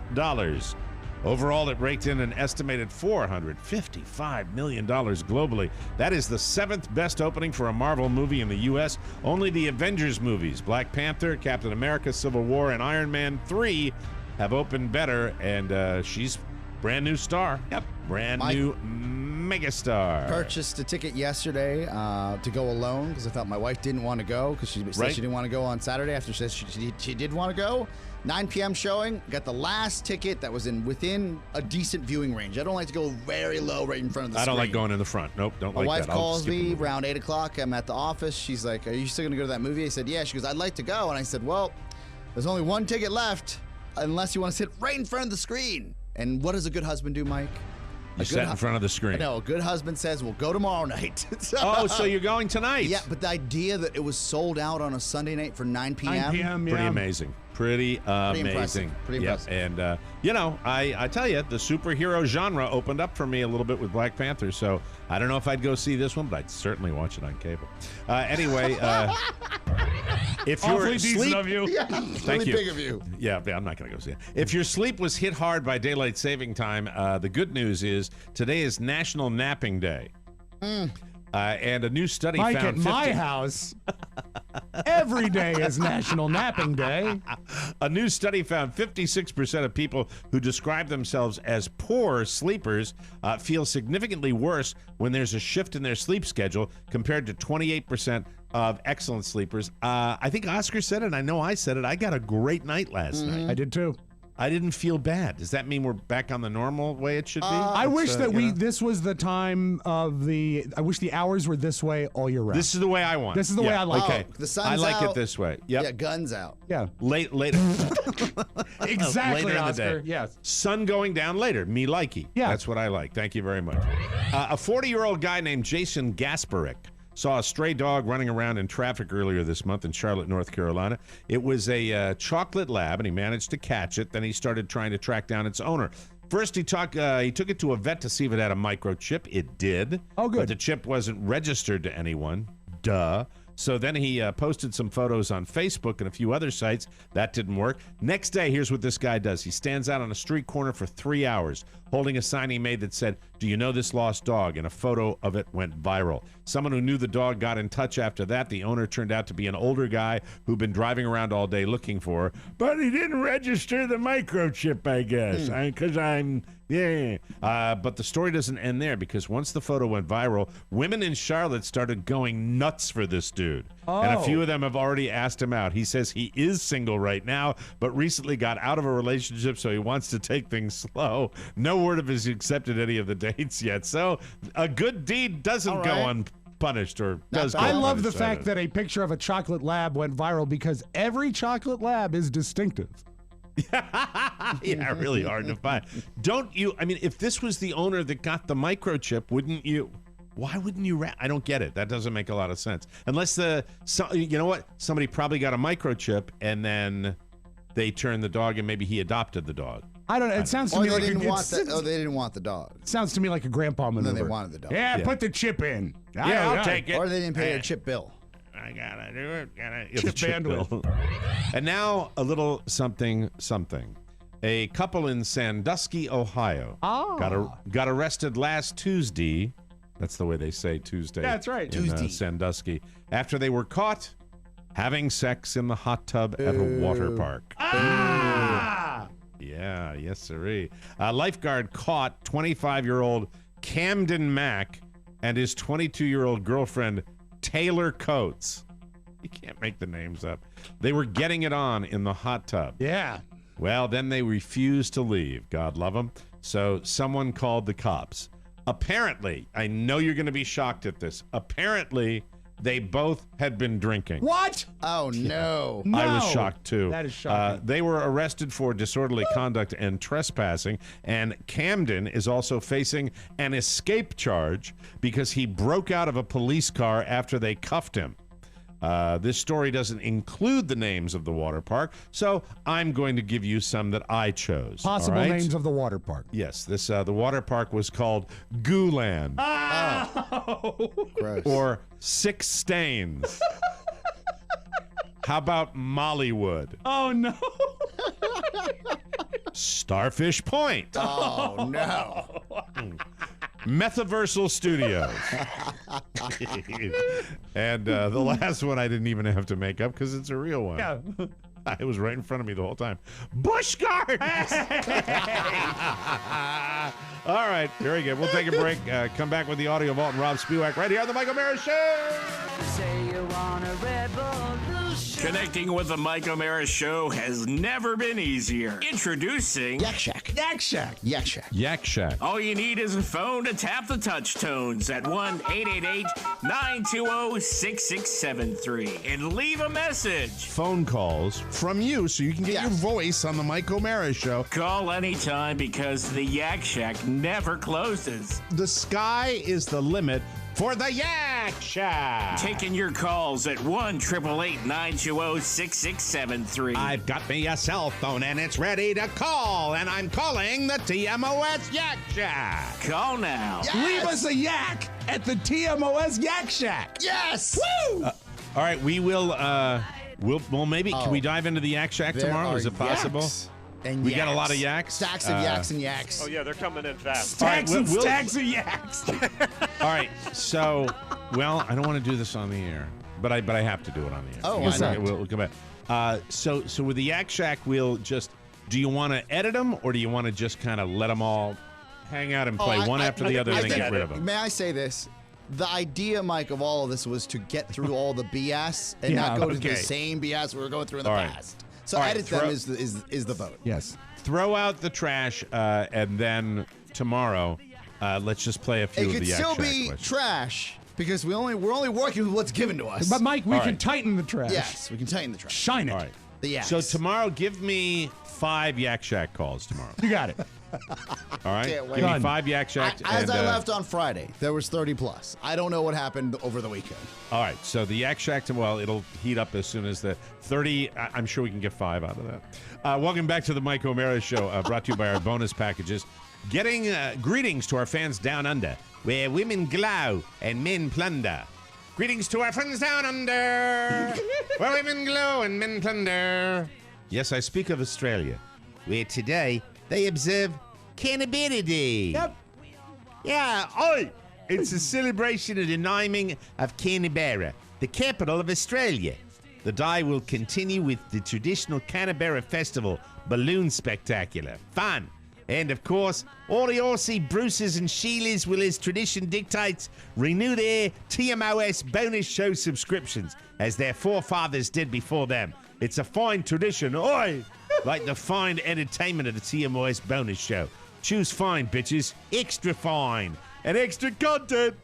Overall, it raked in an estimated $455 million globally. That is the 7th best opening for a Marvel movie in the U.S. Only the Avengers movies, Black Panther, Captain America, Civil War, and Iron Man 3 have opened better, and she's brand new star. Yep, brand new megastar. Purchased a ticket yesterday to go alone because I thought my wife didn't want to go because she said she didn't want to go on Saturday after she said she did want to go. 9 p.m. showing. Got the last ticket that was within a decent viewing range. I don't like to go very low right in front of the screen. I don't like going in the front. Nope, don't My like wife that. I'll calls skip me the around 8 o'clock. I'm at the office. She's like, "Are you still going to go to that movie?" I said, "Yeah." She goes, "I'd like to go." And I said, "Well, there's only one ticket left unless you want to sit right in front of the screen." And what does a good husband do, Mike? You sat in front of the screen. No, a good husband says, "We'll go tomorrow night." So you're going tonight? Yeah, but the idea that it was sold out on a Sunday night for 9 p.m. 9 p.m., Pretty yeah. amazing. Pretty amazing. impressive. Pretty Yep. impressive. And, I tell you, the superhero genre opened up for me a little bit with Black Panther, so I don't know if I'd go see this one, but I'd certainly watch it on cable. Anyway, if you're Awfully decent of you. Yeah, Thank really you. big of you. Yeah, I'm not going to go see it. If your sleep was hit hard by daylight saving time, the good news is today is National Napping Day. And a new study Mike, found at my house, every day is National Napping Day. A new study found 56% of people who describe themselves as poor sleepers feel significantly worse when there's a shift in their sleep schedule compared to 28% of excellent sleepers. I think Oscar said it. I know I said it. I got a great night last night. I did too. I didn't feel bad. Does that mean we're back on the normal way it should be? I wish that this was the time of I wish the hours were this way all year round. This is the way I want. This is the way I like okay. it. The sun's I like out. it this way. Yep. Yeah, guns out. Yeah. Later. Exactly, later in the Oscar. day. Yes. Sun going down later. Me likey. Yeah. That's what I like. Thank you very much. A 40-year-old guy named Jason Gasparick saw a stray dog running around in traffic earlier this month in Charlotte, North Carolina. It was a chocolate lab, and he managed to catch it. Then he started trying to track down its owner. First, he took it to a vet to see if it had a microchip. It did. Oh, good. But the chip wasn't registered to anyone. Duh. So then he posted some photos on Facebook and a few other sites. That didn't work. Next day, here's what this guy does. He stands out on a street corner for 3 hours, holding a sign he made that said, "Do you know this lost dog?" And a photo of it went viral. Someone who knew the dog got in touch after that. The owner turned out to be an older guy who'd been driving around all day looking for her, but he didn't register the microchip, I guess, because but the story doesn't end there, because once the photo went viral, women in Charlotte started going nuts for this dude. And a few of them have already asked him out. He says he is single right now, but recently got out of a relationship, so he wants to take things slow. No word if he's accepted any of the dates yet. So a good deed doesn't go unpunished, or does go I love the unpunished, fact that a picture of a chocolate lab went viral because every chocolate lab is distinctive. Yeah, really hard to find. Don't you? I mean, if this was the owner that got the microchip, wouldn't you? Why wouldn't you? I don't get it. That doesn't make a lot of sense. Unless you know what? Somebody probably got a microchip and then they turned the dog, and maybe he adopted the dog. I don't know. It sounds to Or me they like didn't want they didn't want the dog. Sounds to me like a grandpa maneuver. And then they wanted the dog. Yeah, put the chip in. Yeah, I'll take it. Or they didn't pay a chip bill. I gotta do it. Chip bandwidth. And now a little something. A couple in Sandusky, Ohio, got arrested last Tuesday. That's the way they say Tuesday. Yeah, that's right. Tuesday. Sandusky, after they were caught having sex in the hot tub at a water park. Yeah, yes, sirree. A lifeguard caught 25-year-old Camden Mack and his 22-year-old girlfriend Taylor Coates. You can't make the names up. They were getting it on in the hot tub. Yeah. Well, then they refused to leave. God love them. So someone called the cops. Apparently, I know you're going to be shocked at this. Apparently, They both had been drinking. What? Oh, no. No. I was shocked, too. That is shocking. They were arrested for disorderly conduct and trespassing, and Camden is also facing an escape charge because he broke out of a police car after they cuffed him. This story doesn't include the names of the water park, so I'm going to give you some that I chose. Possible all right? names of the water park. Yes, this the water park was called Gooland. Gross. Or Six Stains. How about Mollywood? Oh, no. Starfish Point. Oh, no. Metaversal Studios. And the last one I didn't even have to make up because it's a real one. Yeah. It was right in front of me the whole time. Busch Gardens! All right, very good. We'll take a break. Come back with the audio vault and Rob Spiewak right here on the Mike O'Mara Show. Say you want a revolution. Connecting with the Mike O'Mara Show has never been easier. Introducing Yak Shack. Yak Shack. Yak Shack. Yak Shack. All you need is a phone to tap the touch tones at 1-888-920-6673 and leave a message. Phone calls from you so you can get your voice on the Mike O'Mara Show. Call anytime because the Yak Shack never closes. The sky is the limit for the Yak Shack. Taking your calls at 1-888-920-6673. I've got me a cell phone and it's ready to call, and I'm calling the TMOS Yak Shack. Call now. Yes. Leave us a yak at the TMOS Yak Shack. Yes. Woo! All right, we will. We'll maybe. Can we dive into the Yak Shack tomorrow? Is it possible? Yaks. And we yaks. got a lot of yaks. Stacks of yaks and yaks. Oh, yeah, they're coming in fast. Stacks and stacks of yaks. All right, so, well, I don't want to do this on the air, but I have to do it on the air. Oh, why not? We'll come back. So with the Yak Shack, we'll just. Do you want to edit them, or do you want to just kind of let them all hang out and play one after the other and then get rid of them? May I say this? The idea, Mike, of all of this was to get through all the BS and not go to the same BS we were going through in the past. So edit them is the vote. Yes. Throw out the trash, and then tomorrow, let's just play a few of the Yak Shack It could still be questions. trash because we're only working with what's given to us. But Mike, we can tighten the trash. Yes, we can tighten the trash. Shine it. All right. The yaks. So tomorrow, give me 5 Yak Shack calls tomorrow. You got it. All right? Can't wait. Give me Done. 5 Yak Shack. As I left on Friday, there was 30 plus. I don't know what happened over the weekend. All right, so the Yak Shack, well, it'll heat up as soon as the 30, I'm sure we can get 5 out of that. Welcome back to the Mike O'Mara Show, brought to you by our bonus packages. Getting greetings to our fans down under, where women glow and men plunder. Greetings to our friends down under, where women glow and men plunder. Yes, I speak of Australia, where today they observe Canberra Day. Yep. Yeah, oi! It's a celebration of the naming of Canberra, the capital of Australia. The day will continue with the traditional Canberra Festival Balloon Spectacular. Fun. And, of course, all the Aussie Bruces and Sheilas will, as tradition dictates, renew their TMOS bonus show subscriptions, as their forefathers did before them. It's a fine tradition, oi! Like the fine entertainment of the TMOS bonus show. Choose fine, bitches. Extra fine. And extra content.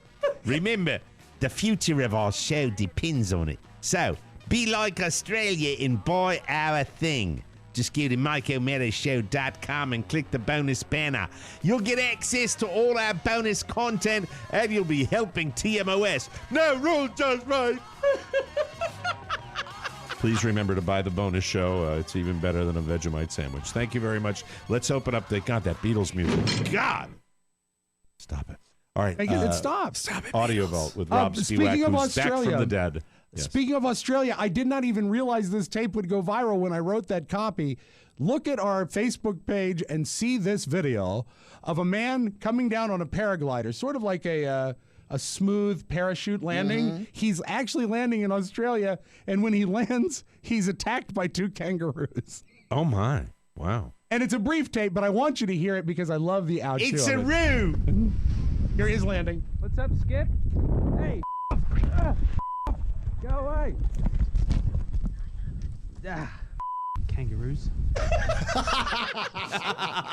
Remember, the future of our show depends on it. So, be like Australia and buy our thing. Just go to MikeO'MaraShow.com and click the bonus banner. You'll get access to all our bonus content, and you'll be helping TMOS. No rule, just right. Please remember to buy the bonus show. It's even better than a Vegemite sandwich. Thank you very much. Let's open up the... God, that Beatles music. God! Stop it. All right. It stops. Stop it. Audio Vault with Rob Spiewak, speaking of who's back Australia, from the dead. Yes. Speaking of Australia, I did not even realize this tape would go viral when I wrote that copy. Look at our Facebook page and see this video of a man coming down on a paraglider, sort of like a smooth parachute landing. Mm-hmm. He's actually landing in Australia, and when he lands, he's attacked by 2 kangaroos. Oh, my. Wow. And it's a brief tape, but I want you to hear it because I love the outro. It's a of it. roo! Here he is landing. What's up, Skip? Hey! Go away! Kangaroos.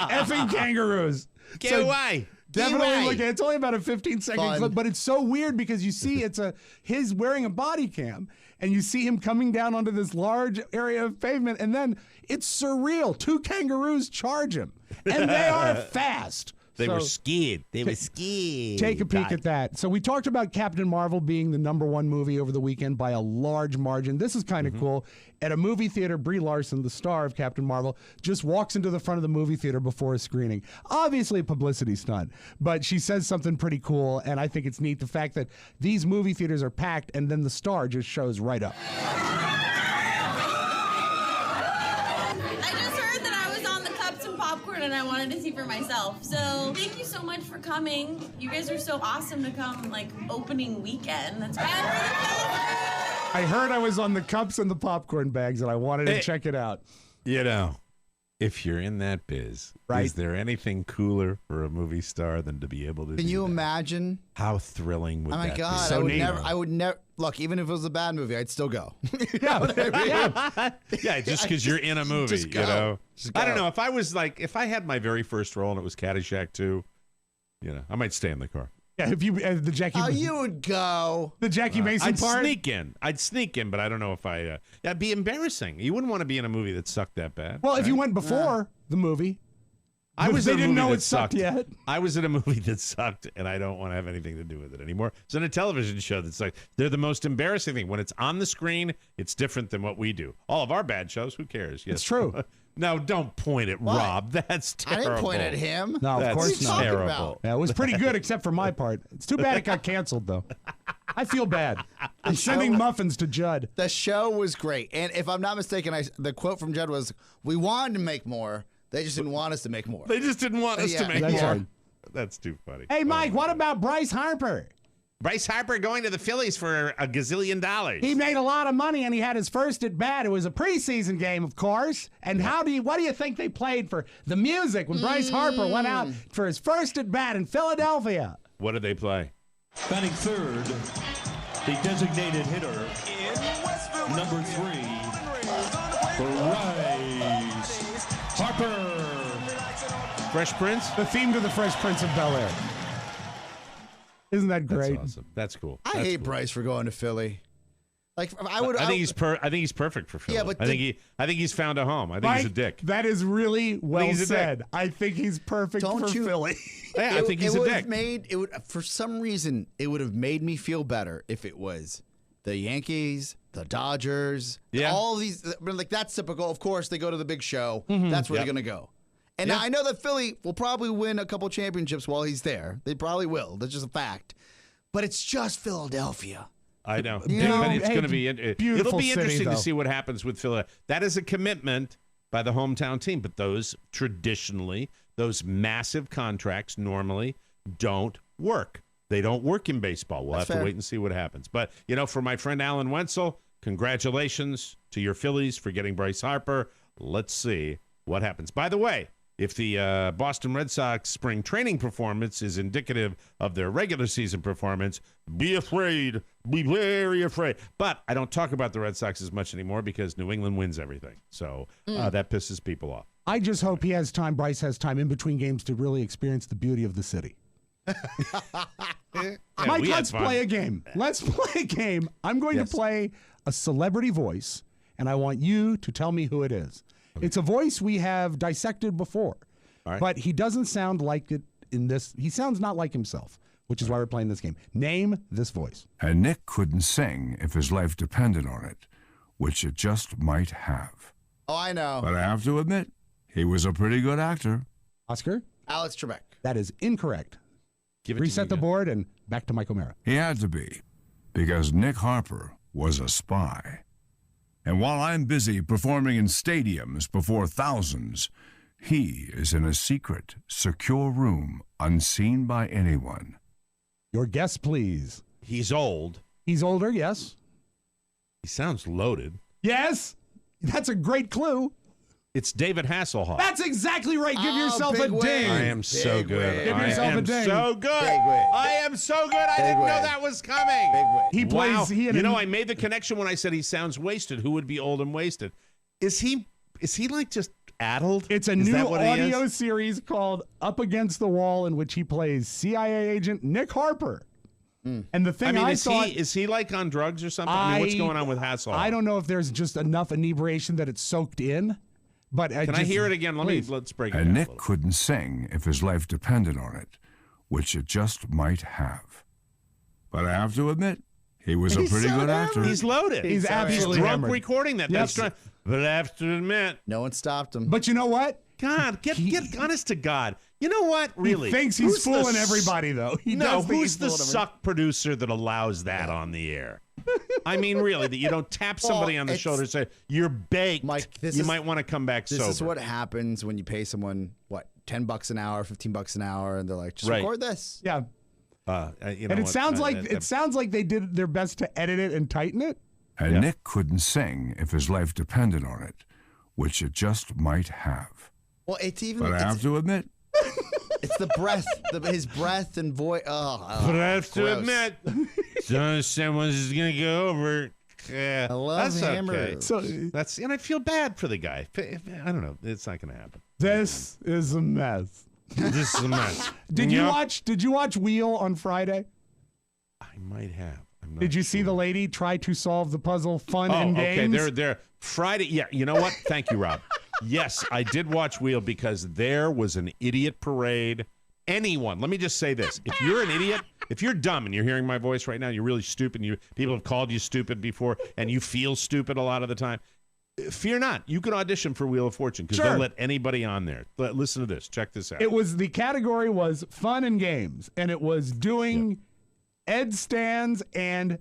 Effing kangaroos. Get away! Definitely look at it. It's only about a 15-second clip, but it's so weird because you see his wearing a body cam, and you see him coming down onto this large area of pavement, and then it's surreal. 2 kangaroos charge him, and they are fast. They were scared. They were scared. Take a peek at that. So we talked about Captain Marvel being the #1 movie over the weekend by a large margin. This is kind of cool. At a movie theater, Brie Larson, the star of Captain Marvel, just walks into the front of the movie theater before a screening. Obviously a publicity stunt, but she says something pretty cool, and I think it's neat, the fact that these movie theaters are packed, and then the star just shows right up. And I wanted to see for myself. So thank you so much for coming. You guys are so awesome to come like opening weekend. That's I heard I was on the cups and the popcorn bags, and I wanted to check it out. You know, if you're in that biz, is there anything cooler for a movie star than to be able to Can you imagine? How thrilling would that be? Oh my God, So I would never, look, even if it was a bad movie, I'd still go. Yeah, just because you're in a movie, just go. you know. Just go. I don't know, if I had my very first role and it was Caddyshack 2, I might stay in the car. Yeah, if you the Jackie. Oh, you would go. The Jackie Mason I'd part. I'd sneak in, but I don't know if that'd be embarrassing. You wouldn't want to be in a movie that sucked that bad. Well, if you went before the movie, I was. They in a didn't movie know that it sucked yet. I was in a movie that sucked, and I don't want to have anything to do with it anymore. It's in a television show that's like they're the most embarrassing thing. When it's on the screen, it's different than what we do. All of our bad shows, who cares? Yes, it's true. No, don't point at Rob. That's terrible. I didn't point at him. No, of course not. Terrible. Yeah, it was pretty good, except for my part. It's too bad it got canceled, though. I feel bad. I'm sending muffins to Judd. The show was great, and if I'm not mistaken, the quote from Judd was, "We wanted to make more. They just didn't want us to make more." They just didn't want us to make more. Right. That's too funny. Hey, Mike, what about Bryce Harper? Bryce Harper going to the Phillies for $1 gazillion. He made a lot of money, and he had his first at bat. It was a preseason game, of course. And what do you think they played for the music when Bryce Harper went out for his first at bat in Philadelphia? What did they play? Batting third, the designated hitter, number 3, Bryce Harper. Fresh Prince? The theme to the Fresh Prince of Bel-Air. Isn't that great? That's awesome. That's cool. I hate Bryce for going to Philly. Like I think he's perfect for Philly. Yeah, but I think he's found a home. I think Mike, he's a dick. That is really well said. Dick. I think he's perfect for Philly. Yeah, I think he's a dick. For some reason, it would have made me feel better if it was the Yankees, the Dodgers, all these. Like that's typical. Of course, they go to the big show. That's where they're gonna go. And now I know that Philly will probably win a couple championships while he's there. They probably will. That's just a fact. But it's just Philadelphia. I know. You know, but it's hey, going to be it'll be city, interesting though. to see what happens with Philadelphia. That is a commitment by the hometown team, but those massive contracts normally don't work. They don't work in baseball. We'll have to wait and see what happens. But, for my friend Alan Wenzel, congratulations to your Phillies for getting Bryce Harper. Let's see what happens. By the way, if the Boston Red Sox spring training performance is indicative of their regular season performance, be afraid. Be very afraid. But I don't talk about the Red Sox as much anymore because New England wins everything. So that pisses people off. I just hope Bryce has time in between games to really experience the beauty of the city. Mike, let's play a game. Let's play a game. I'm going to play a celebrity voice, and I want you to tell me who it is. Okay. It's a voice we have dissected before, but he doesn't sound like it in this. He sounds not like himself, which is why we're playing this game. Name this voice. And Nick couldn't sing if his life depended on it, which it just might have. Oh, I know. But I have to admit, he was a pretty good actor. Oscar? Alex Trebek. That is incorrect. Reset the board and back to Mike O'Mara. He had to be, because Nick Harper was a spy. And while I'm busy performing in stadiums before thousands, he is in a secret, secure room, unseen by anyone. Your guess, please. He's old. He's older, yes. He sounds loaded. Yes. That's a great clue. It's David Hasselhoff. That's exactly right. Give yourself a ding. I am so good. Give yourself a ding. So good. I am so good. I didn't know that was coming. He plays. Wow. I made the connection when I said he sounds wasted. Who would be old and wasted? Is he like just addled? It's a new audio series called Up Against the Wall, in which he plays CIA agent Nick Harper. And the thing is he like on drugs or something? I mean, what's going on with Hasselhoff? I don't know if there's just enough inebriation that it's soaked in. But Can I hear it again? Let's break it down. And Nick couldn't sing if his life depended on it, which it just might have. But I have to admit, he was a pretty good actor. He's loaded. He's absolutely drunk hammered. recording that. Yes. But I have to admit, no one stopped him. But you know what? God, get honest to God. You know what? Really? He thinks he's fooling everybody, though. Who's the suck producer that allows that on the air? I mean, really, that you don't tap somebody on the shoulder and say, you're baked. Mike, you might want to come back sober. This is what happens when you pay someone, $10 an hour, $15 an hour, and they're like, just record this. Yeah. And it sounds like they did their best to edit it and tighten it. And Nick couldn't sing if his life depended on it, which it just might have. Well, it's even. But I have to admit, it's the breath, his breath and voice. But I have to admit, someone's going to go over. I love hammers. Okay. So and I feel bad for the guy. I don't know. It's not going to happen. This is a mess. This is a mess. Did you watch Wheel on Friday? I might have. Did you see the lady try to solve the puzzle Fun and Games? Okay, they're Friday. Yeah, you know what? Thank you, Rob. Yes, I did watch Wheel because there was an idiot parade. Anyone, let me just say this. If you're an idiot, if you're dumb and you're hearing my voice right now, you're really stupid, and people have called you stupid before, and you feel stupid a lot of the time, fear not. You can audition for Wheel of Fortune because they'll let anybody on there. Listen to this. Check this out. The category was Fun and Games, and it was doing Ed stands and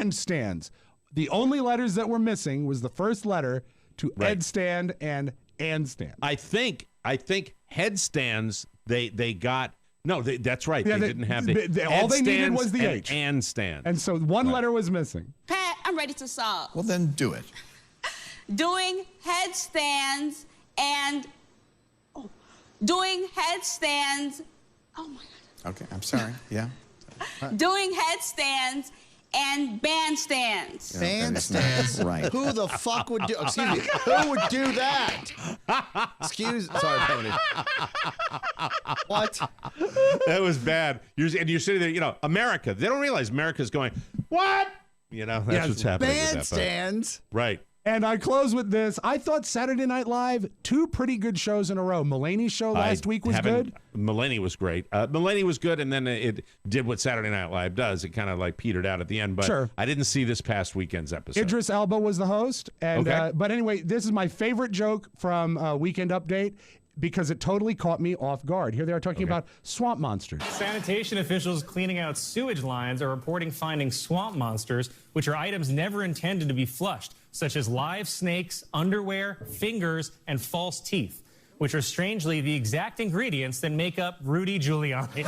stands. The only letters that were missing was the first letter to Ed stand and stand. I think headstands they got. No, that's right. Yeah, they didn't have the. All they needed was the H. And stand. And so one letter was missing. Pat, I'm ready to solve. Well, then do it. Doing headstands and doing headstands. Oh my God. Okay, I'm sorry. Yeah. Doing headstands and bandstands. Bandstands? Right. Who the fuck would do? Excuse me. Who would do that? Sorry, Tony. What? That was bad. You're sitting there. America. They don't realize America's going. What? That's what's happening. Bandstands. Right. And I close with this. I thought Saturday Night Live, 2 pretty good shows in a row. Mulaney's show last week was good. Mulaney was great. Mulaney was good, and then it did what Saturday Night Live does. It kind of petered out at the end. But I didn't see this past weekend's episode. Idris Elba was the host. And but anyway, this is my favorite joke from Weekend Update, because it totally caught me off guard. Here they are talking about swamp monsters. Sanitation officials cleaning out sewage lines are reporting finding swamp monsters, which are items never intended to be flushed, such as live snakes, underwear, fingers, and false teeth, which are strangely the exact ingredients that make up Rudy Giuliani.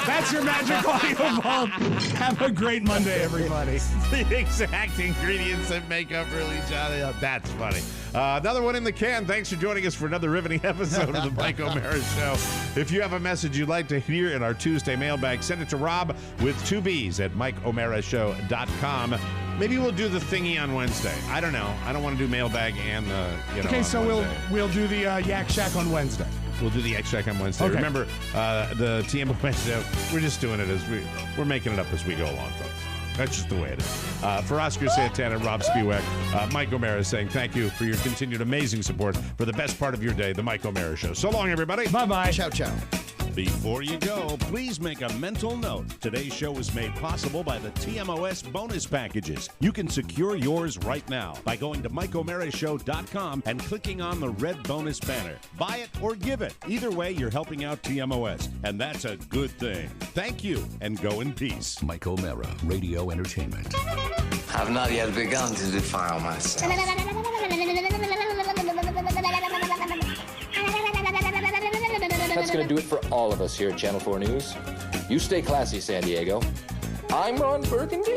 That's your magic audio vault. Have a great Monday, everybody. The exact ingredients that make up Rudy Giuliani. That's funny. Another one in the can. Thanks for joining us for another riveting episode of the Mike O'Mara Show. If you have a message you'd like to hear in our Tuesday mailbag, send it to Rob with 2 B's at MikeO'MaraShow.com. Maybe we'll do the thingy on Wednesday. I don't know. I don't want to do mailbag and Okay, so we'll do the Yak Shack on Wednesday. We'll do the Yak Shack on Wednesday. Okay. Remember, the TMO Wednesday, we're just doing it we're making it up as we go along, folks. That's just the way it is. For Oscar Santana and Rob Spiewak, Mike O'Mara is saying thank you for your continued amazing support for the best part of your day, the Mike O'Mara Show. So long, everybody. Bye-bye. Ciao, ciao. Before you go, please make a mental note. Today's show is made possible by the TMOS bonus packages. You can secure yours right now by going to MikeO'MaraShow.com and clicking on the red bonus banner. Buy it or give it. Either way, you're helping out TMOS, and that's a good thing. Thank you, and go in peace. Mike O'Mara, Radio Entertainment. I've not yet begun to defile myself. That's going to do it for all of us here at Channel 4 News. You stay classy, San Diego. I'm Ron Burgundy.